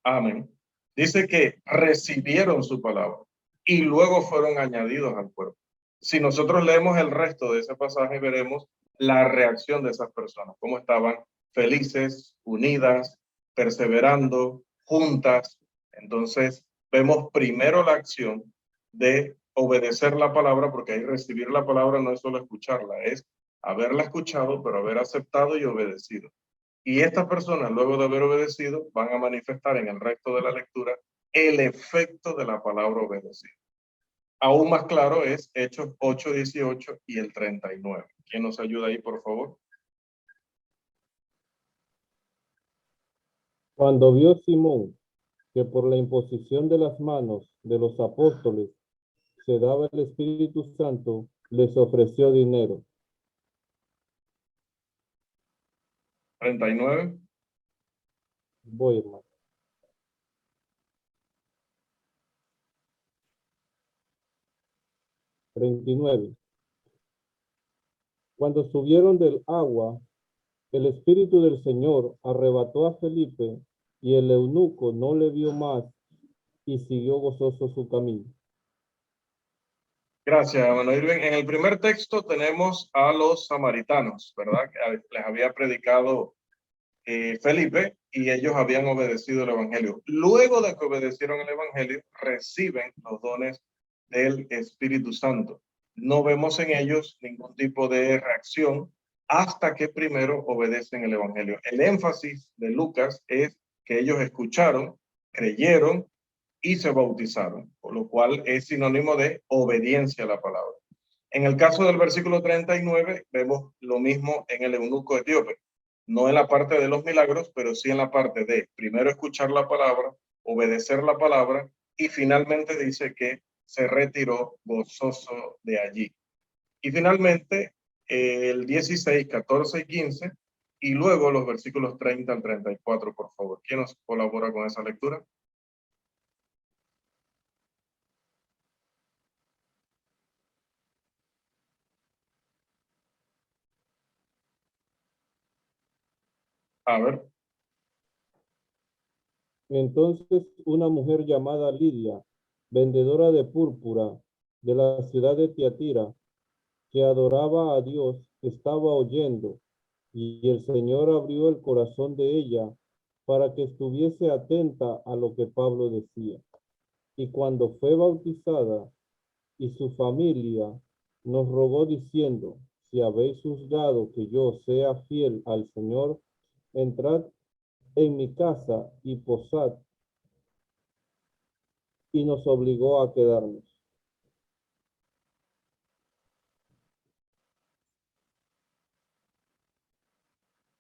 Amén. Dice que recibieron su palabra y luego fueron añadidos al cuerpo. Si nosotros leemos el resto de ese pasaje, veremos la reacción de esas personas, cómo estaban felices, unidas, perseverando, juntas. Entonces, vemos primero la acción de obedecer la palabra, porque ahí recibir la palabra no es solo escucharla, es haberla escuchado, pero haber aceptado y obedecido. Y estas personas, luego de haber obedecido, van a manifestar en el resto de la lectura el efecto de la palabra obedecida. Aún más claro es Hechos 8, 18 y el 39. ¿Quién nos ayuda ahí, por favor? Cuando vio Simón que por la imposición de las manos de los apóstoles se daba el Espíritu Santo, les ofreció dinero. 39. Voy, hermano. 39. Cuando subieron del agua, El Espíritu del Señor arrebató a Felipe y el eunuco no le vio más y siguió gozoso su camino. Gracias, hermano Irving. En el primer texto tenemos a los samaritanos, ¿verdad? Que les había predicado Felipe y ellos habían obedecido el Evangelio. Luego de que obedecieron el Evangelio, reciben los dones del Espíritu Santo. No vemos en ellos ningún tipo de reacción hasta que primero obedecen el Evangelio. El énfasis de Lucas es que ellos escucharon, creyeron y se bautizaron, por lo cual es sinónimo de obediencia a la palabra. En el caso del versículo 39, vemos lo mismo en el eunuco etíope. No en la parte de los milagros, pero sí en la parte de primero escuchar la palabra, obedecer la palabra y finalmente dice que se retiró gozoso de allí. Y finalmente el 16, 14 y 15 y luego los versículos 30 al 34, por favor. ¿Quién nos colabora con esa lectura? A ver. Entonces una mujer llamada Lidia, vendedora de púrpura de la ciudad de Tiatira, que adoraba a Dios, estaba oyendo, y el Señor abrió el corazón de ella para que estuviese atenta a lo que Pablo decía. Y cuando fue bautizada y su familia nos rogó diciendo, si habéis juzgado que yo sea fiel al Señor, entrad en mi casa y posad, y nos obligó a quedarnos.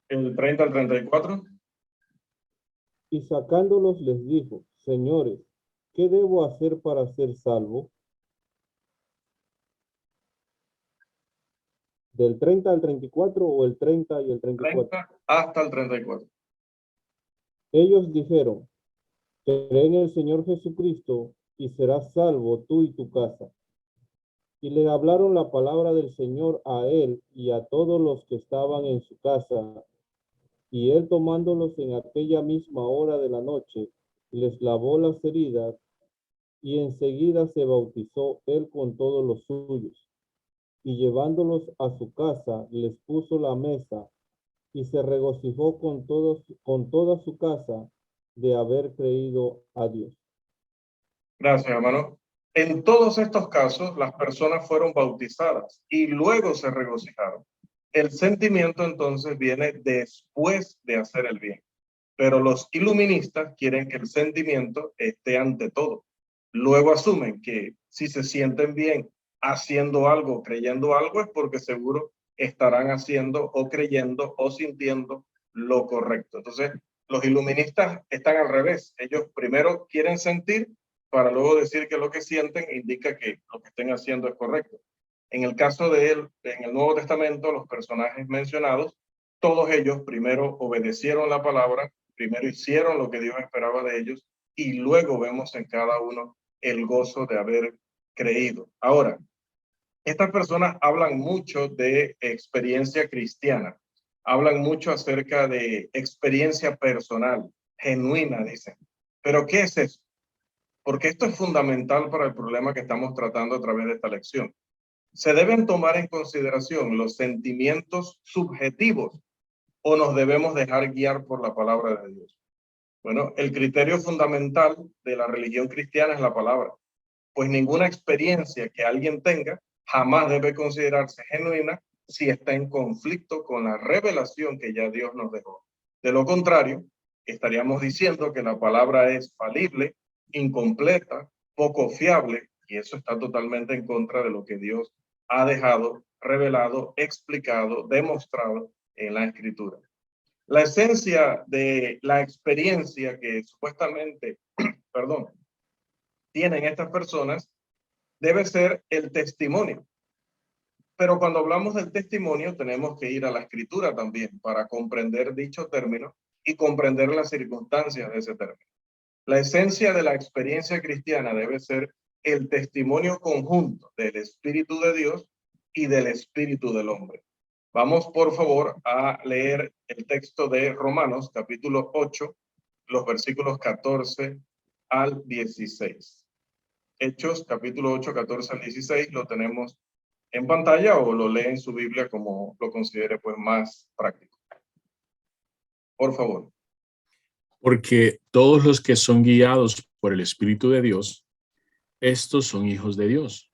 El 30 al 34. Y sacándolos les dijo, señores, ¿qué debo hacer para ser salvo? ¿Del 30 al 34 o el 30 y el 34? 30 hasta el 34. Ellos dijeron, cree en el Señor Jesucristo y serás salvo tú y tu casa. Y le hablaron la palabra del Señor a él y a todos los que estaban en su casa. Y él tomándolos en aquella misma hora de la noche, les lavó las heridas y enseguida se bautizó él con todos los suyos. Y llevándolos a su casa, les puso la mesa y se regocijó con toda su casa de haber creído a Dios. Gracias, hermano. En todos estos casos, las personas fueron bautizadas y luego se regocijaron. El sentimiento entonces viene después de hacer el bien, pero los iluministas quieren que el sentimiento esté ante todo. Luego asumen que si se sienten bien haciendo algo, creyendo algo, es porque seguro estarán haciendo o creyendo o sintiendo lo correcto. Entonces, los iluministas están al revés. Ellos primero quieren sentir para luego decir que lo que sienten indica que lo que estén haciendo es correcto. En el caso de él, en el Nuevo Testamento, los personajes mencionados, todos ellos primero obedecieron la palabra, primero hicieron lo que Dios esperaba de ellos y luego vemos en cada uno el gozo de haber creído. Ahora, estas personas hablan mucho de experiencia cristiana, hablan mucho acerca de experiencia personal, genuina, dicen. Pero ¿qué es eso? Porque esto es fundamental para el problema que estamos tratando a través de esta lección. ¿Se deben tomar en consideración los sentimientos subjetivos o nos debemos dejar guiar por la palabra de Dios? Bueno, el criterio fundamental de la religión cristiana es la palabra, pues ninguna experiencia que alguien tenga jamás debe considerarse genuina si está en conflicto con la revelación que ya Dios nos dejó. De lo contrario, estaríamos diciendo que la palabra es falible, incompleta, poco fiable, y eso está totalmente en contra de lo que Dios ha dejado, revelado, explicado, demostrado en la Escritura. La esencia de la experiencia que supuestamente, tienen estas personas debe ser el testimonio. Pero cuando hablamos del testimonio tenemos que ir a la Escritura también para comprender dicho término y comprender las circunstancias de ese término. La esencia de la experiencia cristiana debe ser el testimonio conjunto del Espíritu de Dios y del Espíritu del hombre. Vamos, por favor, a leer el texto de Romanos, capítulo 8, los versículos 14 al 16. Hechos, capítulo 8, 14 al 16, lo tenemos en pantalla o lo lee en su Biblia como lo considere pues más práctico. Por favor. Porque todos los que son guiados por el Espíritu de Dios, estos son hijos de Dios.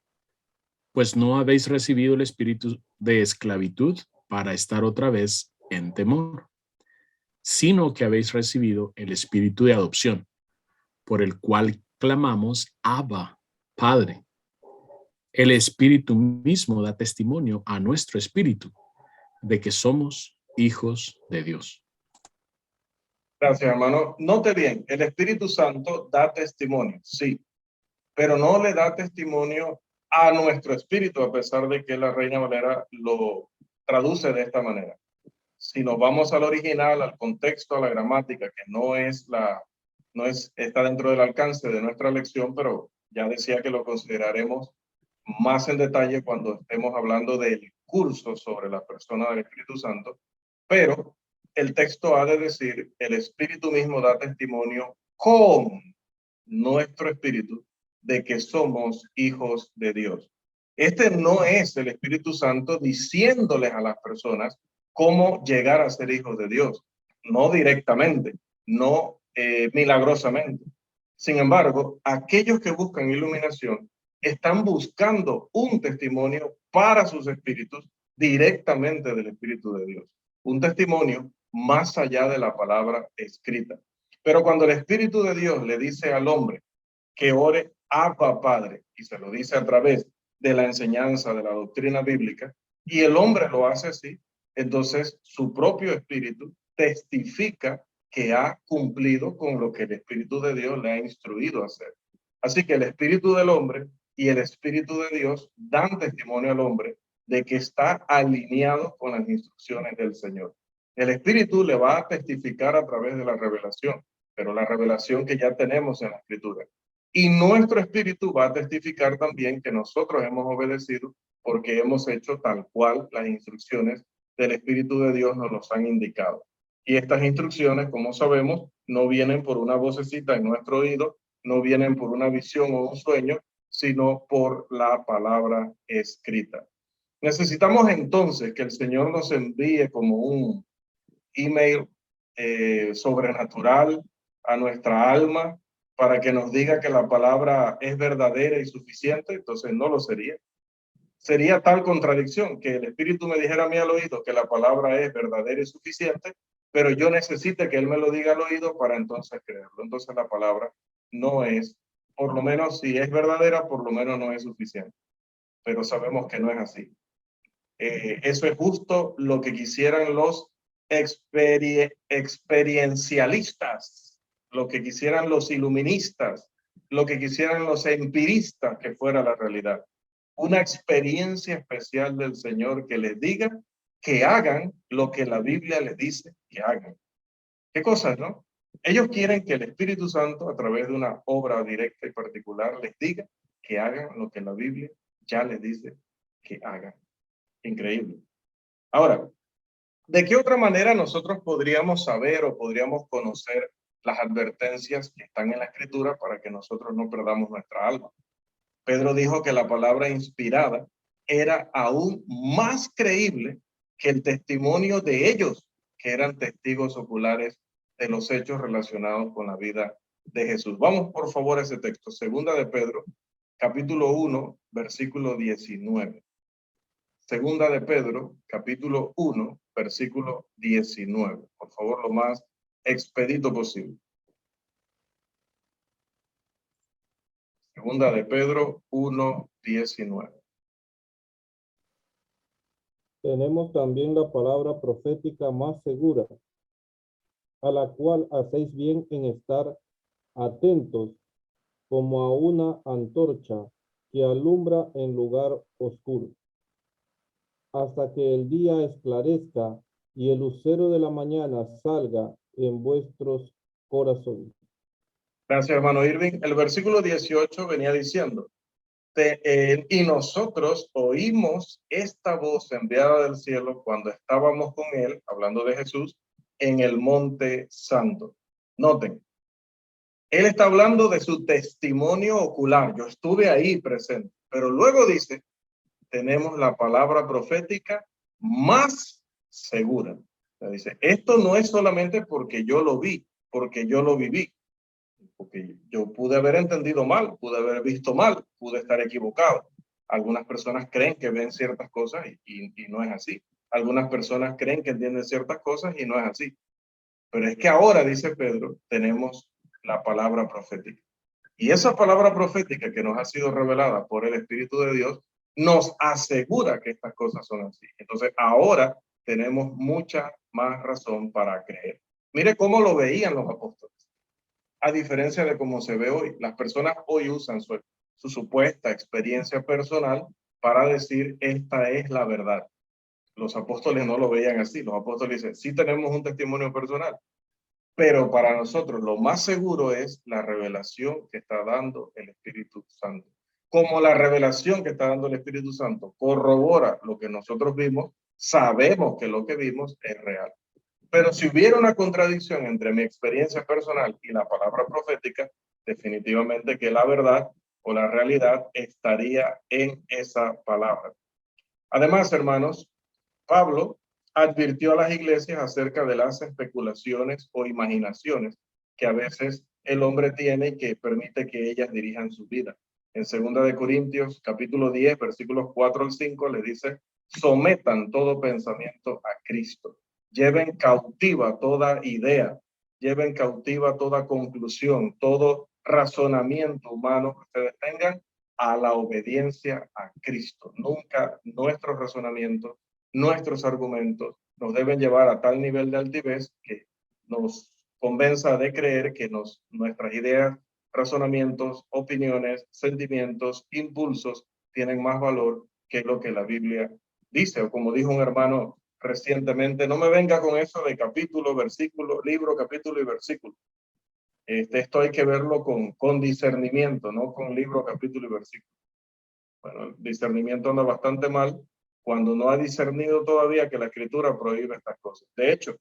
Pues no habéis recibido el espíritu de esclavitud para estar otra vez en temor, sino que habéis recibido el espíritu de adopción, por el cual clamamos, Abba, Padre. El Espíritu mismo da testimonio a nuestro espíritu de que somos hijos de Dios. Gracias, hermano. Note bien, el Espíritu Santo da testimonio, sí, pero no le da testimonio a nuestro espíritu, a pesar de que la Reina Valera lo traduce de esta manera. Si nos vamos al original, al contexto, a la gramática, que está dentro del alcance de nuestra lección, pero ya decía que lo consideraremos más en detalle cuando estemos hablando del curso sobre la persona del Espíritu Santo, pero el texto ha de decir, el Espíritu mismo da testimonio con nuestro espíritu de que somos hijos de Dios. Este no es el Espíritu Santo diciéndoles a las personas cómo llegar a ser hijos de Dios, no directamente, no milagrosamente. Sin embargo, aquellos que buscan iluminación están buscando un testimonio para sus espíritus directamente del Espíritu de Dios. Un testimonio más allá de la palabra escrita. Pero cuando el Espíritu de Dios le dice al hombre que ore Abba Padre, y se lo dice a través de la enseñanza de la doctrina bíblica, y el hombre lo hace así, entonces su propio espíritu testifica que ha cumplido con lo que el Espíritu de Dios le ha instruido a hacer. Así que el espíritu del hombre y el Espíritu de Dios dan testimonio al hombre de que está alineado con las instrucciones del Señor. El Espíritu le va a testificar a través de la revelación, pero la revelación que ya tenemos en la Escritura. Y nuestro espíritu va a testificar también que nosotros hemos obedecido porque hemos hecho tal cual las instrucciones del Espíritu de Dios nos los han indicado. Y estas instrucciones, como sabemos, no vienen por una vocecita en nuestro oído, no vienen por una visión o un sueño, sino por la palabra escrita. Necesitamos entonces que el Señor nos envíe como un email sobrenatural a nuestra alma para que nos diga que la palabra es verdadera y suficiente. Entonces no lo sería. Sería tal contradicción que el Espíritu me dijera a mí al oído que la palabra es verdadera y suficiente, pero yo necesite que Él me lo diga al oído para entonces creerlo. Entonces la palabra no es, por lo menos si es verdadera, por lo menos no es suficiente. Pero sabemos que no es así. Eso es justo lo que quisieran los experiencialistas, lo que quisieran los iluministas, lo que quisieran los empiristas que fuera la realidad. Una experiencia especial del Señor que les diga que hagan lo que la Biblia les dice que hagan. ¿Qué cosas, no? Ellos quieren que el Espíritu Santo, a través de una obra directa y particular, les diga que hagan lo que la Biblia ya les dice que hagan. Increíble. Ahora, ¿de qué otra manera nosotros podríamos saber o podríamos conocer las advertencias que están en la Escritura para que nosotros no perdamos nuestra alma? Pedro dijo que la palabra inspirada era aún más creíble que el testimonio de ellos, que eran testigos oculares de los hechos relacionados con la vida de Jesús. Vamos por favor a ese texto, segunda de Pedro, capítulo 1, versículo 19. Segunda de Pedro, capítulo 1, versículo 19. Por favor, lo más expedito posible. Segunda de Pedro 1, 19. Tenemos también la palabra profética más segura, a la cual hacéis bien en estar atentos como a una antorcha que alumbra en lugar oscuro, hasta que el día esclarezca y el lucero de la mañana salga en vuestros corazones. Gracias, hermano Irving. El versículo 18 venía diciendo, y nosotros oímos esta voz enviada del cielo cuando estábamos con él, hablando de Jesús, en el monte santo. Noten, él está hablando de su testimonio ocular. Yo estuve ahí presente, pero luego dice, tenemos la palabra profética más segura. Dice, esto no es solamente porque yo lo vi, porque yo lo viví, porque yo pude haber entendido mal, pude haber visto mal, pude estar equivocado. Algunas personas creen que ven ciertas cosas y no es así. Algunas personas creen que entienden ciertas cosas y no es así. Pero es que ahora, dice Pedro, tenemos la palabra profética. Y esa palabra profética que nos ha sido revelada por el Espíritu de Dios nos asegura que estas cosas son así. Entonces ahora tenemos mucha más razón para creer. Mire cómo lo veían los apóstoles. A diferencia de cómo se ve hoy, las personas hoy usan su supuesta experiencia personal para decir esta es la verdad. Los apóstoles no lo veían así. Los apóstoles dicen, sí tenemos un testimonio personal, pero para nosotros lo más seguro es la revelación que está dando el Espíritu Santo. Como la revelación que está dando el Espíritu Santo corrobora lo que nosotros vimos, sabemos que lo que vimos es real. Pero si hubiera una contradicción entre mi experiencia personal y la palabra profética, definitivamente que la verdad o la realidad estaría en esa palabra. Además, hermanos, Pablo advirtió a las iglesias acerca de las especulaciones o imaginaciones que a veces el hombre tiene y que permite que ellas dirijan su vida. En 2 Corintios, capítulo 10, versículos 4 al 5, le dice, sometan todo pensamiento a Cristo. Lleven cautiva toda idea, lleven cautiva toda conclusión, todo razonamiento humano que ustedes tengan a la obediencia a Cristo. Nunca nuestros razonamientos, nuestros argumentos nos deben llevar a tal nivel de altivez que nos convenza de creer que nuestras ideas, razonamientos, opiniones, sentimientos, impulsos tienen más valor que lo que la Biblia dice. O como dijo un hermano recientemente, no me venga con eso de capítulo, versículo, libro, capítulo y versículo. Esto hay que verlo con discernimiento, no con libro, capítulo y versículo. Bueno, el discernimiento anda bastante mal cuando no ha discernido todavía que la Escritura prohíbe estas cosas. De hecho,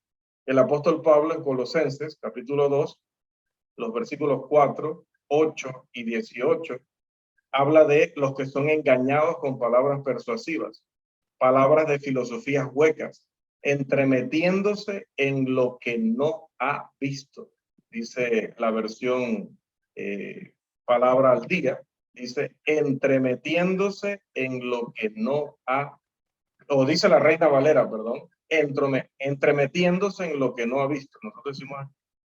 el apóstol Pablo en Colosenses, capítulo 2, los versículos 4, 8 y 18, habla de los que son engañados con palabras persuasivas, palabras de filosofías huecas, entremetiéndose en lo que no ha visto. Dice la versión Palabra al Día, dice entremetiéndose en lo que no ha, o dice la Reina Valera, perdón, entremetiéndose en lo que no ha visto. Nosotros decimos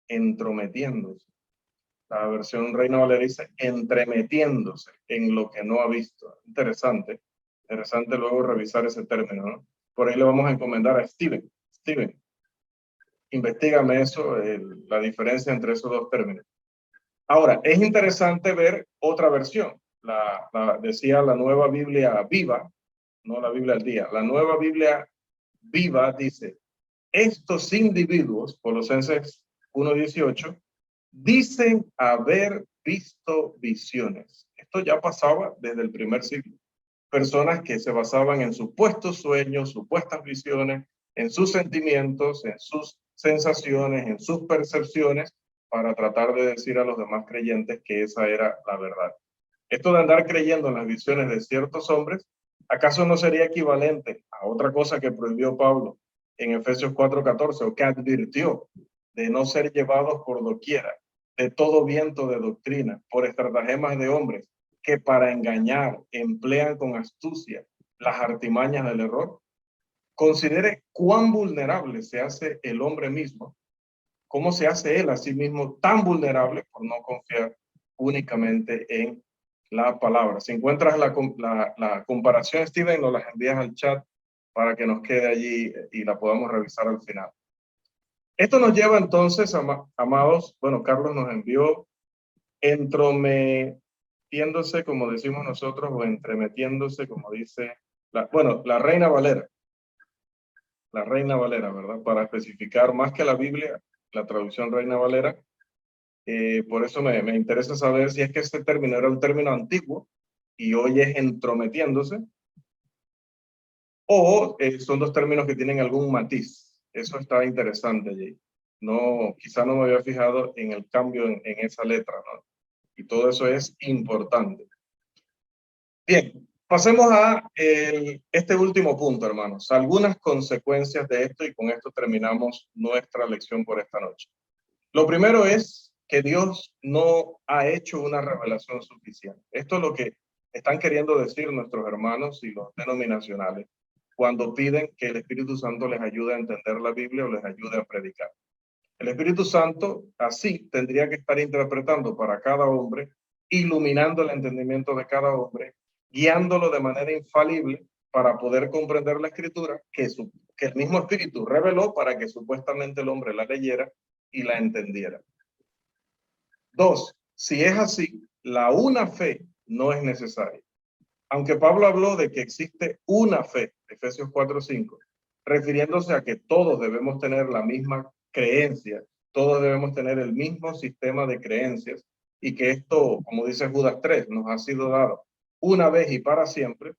entrometiéndose. La versión Reina Valera dice entremetiéndose en lo que no ha visto. Interesante luego revisar ese término, ¿no? Por ahí le vamos a encomendar a Steven. Steven, investígame eso, la diferencia entre esos dos términos. Ahora, es interesante ver otra versión. Decía la Nueva Biblia Viva, no la Biblia al Día. La Nueva Biblia Viva dice, estos individuos, Colosenses 1:18, dicen haber visto visiones. Esto ya pasaba desde el primer siglo. Personas que se basaban en supuestos sueños, supuestas visiones, en sus sentimientos, en sus sensaciones, en sus percepciones, para tratar de decir a los demás creyentes que esa era la verdad. Esto de andar creyendo en las visiones de ciertos hombres, ¿acaso no sería equivalente a otra cosa que prohibió Pablo en Efesios 4:14, o que advirtió de no ser llevados por doquiera, de todo viento de doctrina, por estratagemas de hombres que para engañar emplean con astucia las artimañas del error? Considere cuán vulnerable se hace el hombre mismo, cómo se hace él a sí mismo tan vulnerable por no confiar únicamente en la palabra. Si encuentras la comparación, Steven, nos las envías al chat para que nos quede allí y la podamos revisar al final. Esto nos lleva entonces, amados, bueno, Carlos nos envió entrometiéndose, como decimos nosotros, o entremetiéndose, como dice, la Reina Valera. La Reina Valera, ¿verdad? Para especificar más que la Biblia, la traducción Reina Valera. Por eso me interesa saber si es que este término era un término antiguo y oyes entrometiéndose, o son dos términos que tienen algún matiz. Eso está interesante allí. No, quizá no me había fijado en el cambio en esa letra, ¿no? Y todo eso es importante. Bien, pasemos a este último punto, hermanos. Algunas consecuencias de esto, y con esto terminamos nuestra lección por esta noche. Lo primero es que Dios no ha hecho una revelación suficiente. Esto es lo que están queriendo decir nuestros hermanos y los denominacionales cuando piden que el Espíritu Santo les ayude a entender la Biblia o les ayude a predicar. El Espíritu Santo así tendría que estar interpretando para cada hombre, iluminando el entendimiento de cada hombre, guiándolo de manera infalible para poder comprender la Escritura que el mismo Espíritu reveló para que supuestamente el hombre la leyera y la entendiera. 2. Si es así, la una fe no es necesaria. Aunque Pablo habló de que existe una fe, Efesios 4:5, refiriéndose a que todos debemos tener la misma creencia, todos debemos tener el mismo sistema de creencias, y que esto, como dice Judas 3, nos ha sido dado una vez y para siempre.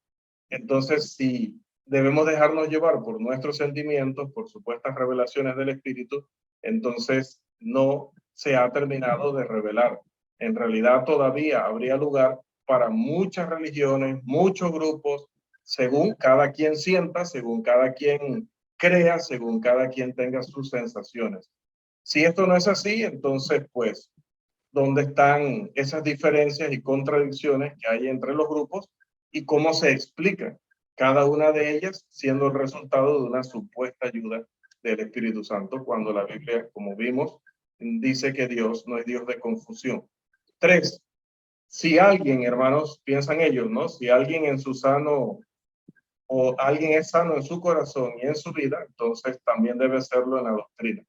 Entonces, si debemos dejarnos llevar por nuestros sentimientos, por supuestas revelaciones del Espíritu, entonces no se ha terminado de revelar. En realidad todavía habría lugar para muchas religiones, muchos grupos, según cada quien sienta, según cada quien crea, según cada quien tenga sus sensaciones. Si esto no es así, entonces, pues, ¿dónde están esas diferencias y contradicciones que hay entre los grupos y cómo se explica cada una de ellas siendo el resultado de una supuesta ayuda del Espíritu Santo, cuando la Biblia, como vimos, dice que Dios no es Dios de confusión? 3. Si alguien, hermanos, piensan ellos, ¿no? Si alguien en su sano o alguien es sano en su corazón y en su vida, entonces también debe serlo en la doctrina,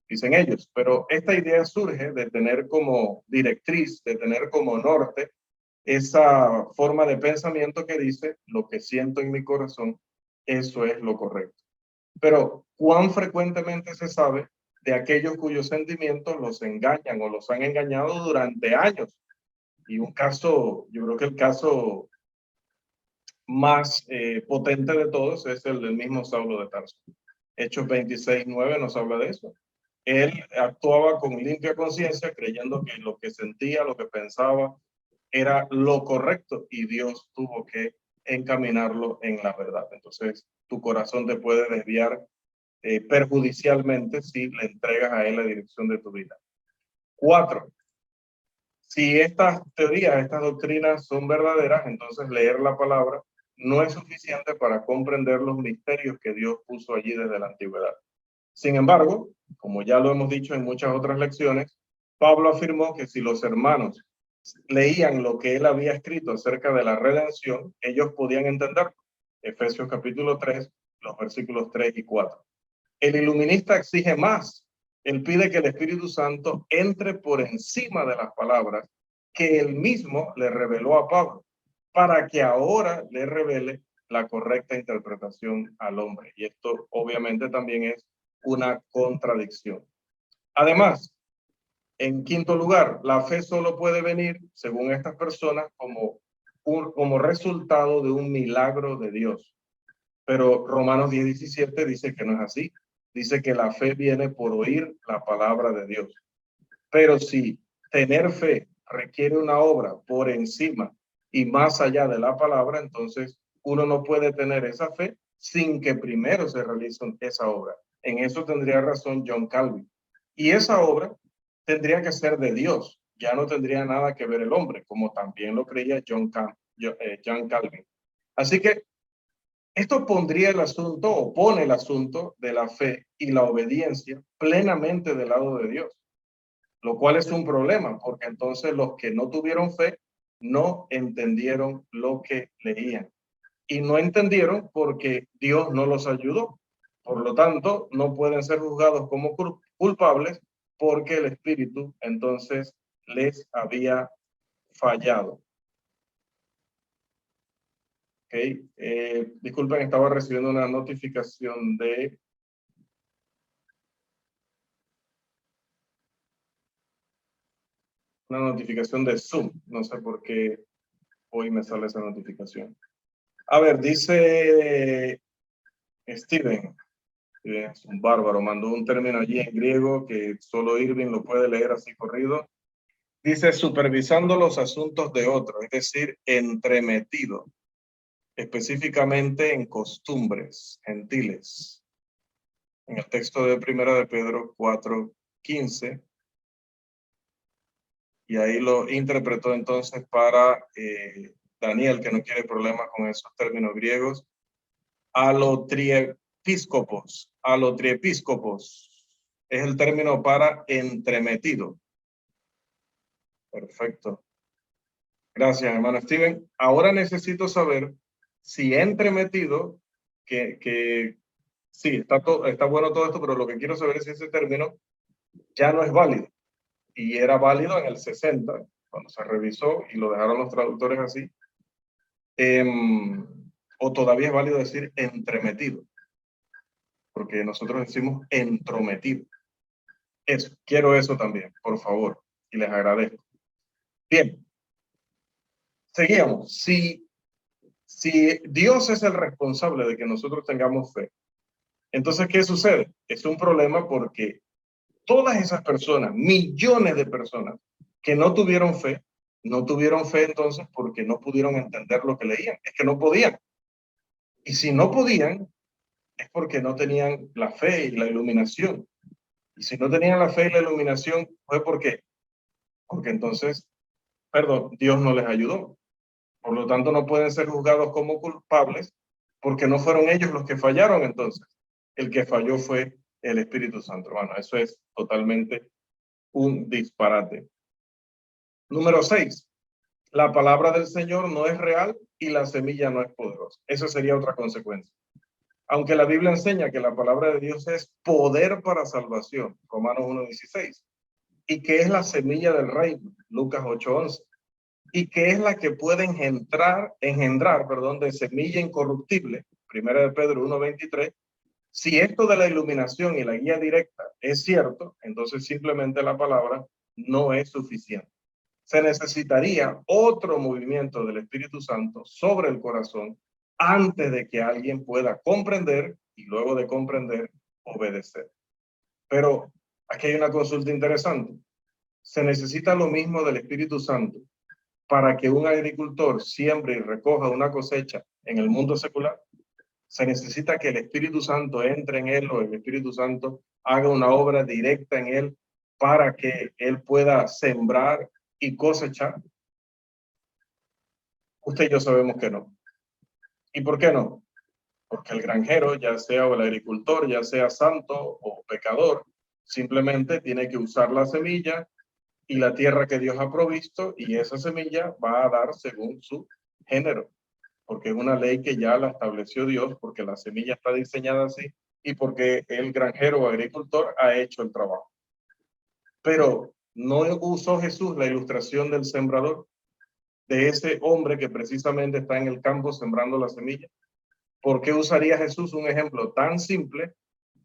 dicen ellos. Pero esta idea surge de tener como directriz, de tener como norte, esa forma de pensamiento que dice: lo que siento en mi corazón, eso es lo correcto. Pero ¿cuán frecuentemente se sabe de aquellos cuyos sentimientos los engañan o los han engañado durante años? Y un caso, yo creo que el caso más potente de todos es el del mismo Saulo de Tarso. Hechos 26:9 nos habla de eso. Él actuaba con limpia conciencia, creyendo que lo que sentía, lo que pensaba, era lo correcto, y Dios tuvo que encaminarlo en la verdad. Entonces, tu corazón te puede desviar perjudicialmente si le entregas a Él la dirección de tu vida. 4. Si estas teorías, estas doctrinas son verdaderas, entonces leer la palabra no es suficiente para comprender los misterios que Dios puso allí desde la antigüedad. Sin embargo, como ya lo hemos dicho en muchas otras lecciones, Pablo afirmó que si los hermanos leían lo que él había escrito acerca de la redención, ellos podían entenderlo. Efesios capítulo 3, los versículos 3 y 4. El iluminista exige más. Él pide que el Espíritu Santo entre por encima de las palabras que él mismo le reveló a Pablo, para que ahora le revele la correcta interpretación al hombre. Y esto obviamente también es una contradicción. Además, en quinto lugar, la fe solo puede venir, según estas personas, como resultado de un milagro de Dios. Pero Romanos 10:17 dice que no es así. Dice que la fe viene por oír la palabra de Dios. Pero si tener fe requiere una obra por encima y más allá de la palabra, entonces uno no puede tener esa fe sin que primero se realice esa obra. En eso tendría razón John Calvin. Y esa obra tendría que ser de Dios. Ya no tendría nada que ver el hombre, como también lo creía John Calvin. Así que esto pondría el asunto, o pone el asunto de la fe y la obediencia plenamente del lado de Dios, lo cual es un problema, porque entonces los que no tuvieron fe no entendieron lo que leían, y no entendieron porque Dios no los ayudó. Por lo tanto, no pueden ser juzgados como culpables porque el Espíritu entonces les había fallado. Okay. Disculpen, estaba recibiendo una notificación de Zoom. No sé por qué hoy me sale esa notificación. A ver, dice Steven, es un bárbaro, mandó un término allí en griego que solo Irving lo puede leer así corrido. Dice supervisando los asuntos de otro, es decir, entremetido, específicamente en costumbres gentiles. En el texto de 1 de Pedro 4:15, y ahí lo interpretó entonces para Daniel, que no quiere problemas con esos términos griegos, alotriepiscopos es el término para entremetido. Perfecto. Gracias, hermano Steven. Ahora necesito saber si entremetido, que sí, está bueno todo esto, pero lo que quiero saber es si ese término ya no es válido. Y era válido en el 60, cuando se revisó y lo dejaron los traductores así. O todavía es válido decir entremetido, porque nosotros decimos entrometido. Eso, quiero eso también, por favor, y les agradezco. Bien, seguíamos. Si Dios es el responsable de que nosotros tengamos fe, entonces, ¿qué sucede? Es un problema porque todas esas personas, millones de personas que no tuvieron fe entonces porque no pudieron entender lo que leían. Es que no podían. Y si no podían, es porque no tenían la fe y la iluminación. Y si no tenían la fe y la iluminación, ¿fue por qué? Porque entonces, Dios no les ayudó. Por lo tanto, no pueden ser juzgados como culpables porque no fueron ellos los que fallaron entonces. El que falló fue el Espíritu Santo. Bueno, eso es totalmente un disparate. Número 6. La palabra del Señor no es real y la semilla no es poderosa. Eso sería otra consecuencia. Aunque la Biblia enseña que la palabra de Dios es poder para salvación, Romanos 1:16, y que es la semilla del reino, Lucas 8:11, y que es la que puede engendrar, de semilla incorruptible, 1 de Pedro 1:23, si esto de la iluminación y la guía directa es cierto, entonces simplemente la palabra no es suficiente. Se necesitaría otro movimiento del Espíritu Santo sobre el corazón antes de que alguien pueda comprender y luego de comprender, obedecer. Pero aquí hay una consulta interesante. Se necesita lo mismo del Espíritu Santo para que un agricultor siembre y recoja una cosecha en el mundo secular. Se necesita que el Espíritu Santo entre en él o el Espíritu Santo haga una obra directa en él para que él pueda sembrar y cosechar. Usted y yo sabemos que no. ¿Y por qué no? Porque el granjero, ya sea o el agricultor, ya sea santo o pecador, simplemente tiene que usar la semilla y la tierra que Dios ha provisto, y esa semilla va a dar según su género, porque es una ley que ya la estableció Dios, porque la semilla está diseñada así y porque el granjero o agricultor ha hecho el trabajo. Pero no usó Jesús la ilustración del sembrador, de ese hombre que precisamente está en el campo sembrando la semilla. ¿Por qué usaría Jesús un ejemplo tan simple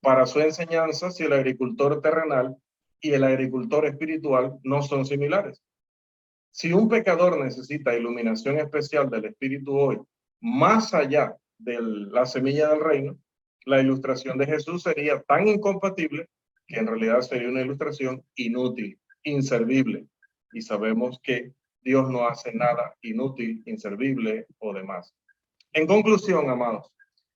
para su enseñanza si el agricultor terrenal y el agricultor espiritual no son similares? Si un pecador necesita iluminación especial del Espíritu hoy, más allá de la semilla del reino, la ilustración de Jesús sería tan incompatible que en realidad sería una ilustración inútil, inservible. Y sabemos que Dios no hace nada inútil, inservible o demás. En conclusión, amados,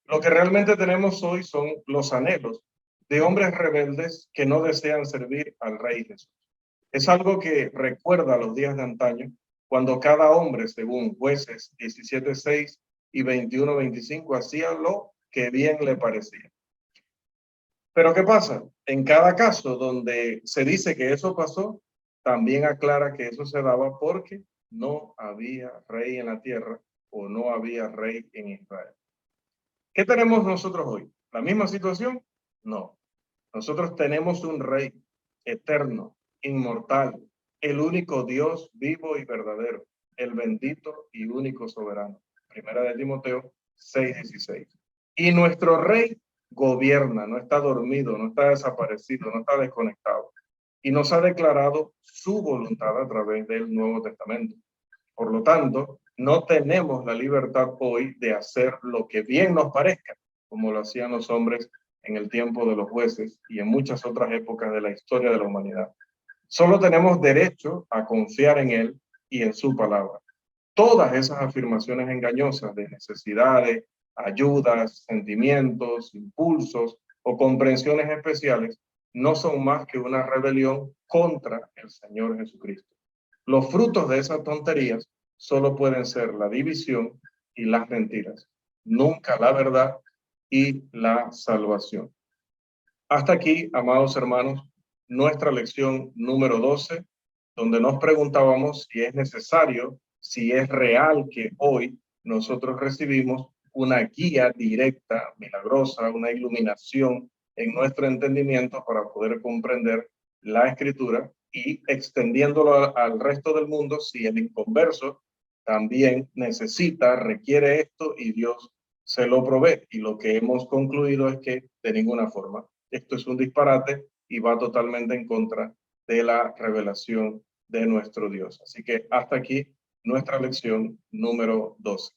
lo que realmente tenemos hoy son los anhelos de hombres rebeldes que no desean servir al Rey Jesús. Es algo que recuerda a los días de antaño, cuando cada hombre, según Jueces 17:6 y 21:25, hacía lo que bien le parecía. Pero ¿qué pasa? En cada caso donde se dice que eso pasó, también aclara que eso se daba porque no había rey en la tierra o no había rey en Israel. ¿Qué tenemos nosotros hoy? ¿La misma situación? No. Nosotros tenemos un rey eterno, inmortal, el único Dios vivo y verdadero, el bendito y único soberano. 1 de Timoteo 6:16. Y nuestro rey gobierna, no está dormido, no está desaparecido, no está desconectado. Y nos ha declarado su voluntad a través del Nuevo Testamento. Por lo tanto, no tenemos la libertad hoy de hacer lo que bien nos parezca, como lo hacían los hombres en el tiempo de los jueces y en muchas otras épocas de la historia de la humanidad. Solo tenemos derecho a confiar en Él y en su palabra. Todas esas afirmaciones engañosas de necesidades, ayudas, sentimientos, impulsos o comprensiones especiales no son más que una rebelión contra el Señor Jesucristo. Los frutos de esas tonterías solo pueden ser la división y las mentiras, nunca la verdad y la salvación. Hasta aquí, amados hermanos, nuestra lección número 12, donde nos preguntábamos si es necesario, si es real que hoy nosotros recibimos una guía directa, milagrosa, una iluminación en nuestro entendimiento para poder comprender la Escritura y extendiéndolo al resto del mundo si el inconverso también necesita, requiere esto y Dios se lo provee. Y lo que hemos concluido es que de ninguna forma. Esto es un disparate y va totalmente en contra de la revelación de nuestro Dios. Así que hasta aquí nuestra lección número 12.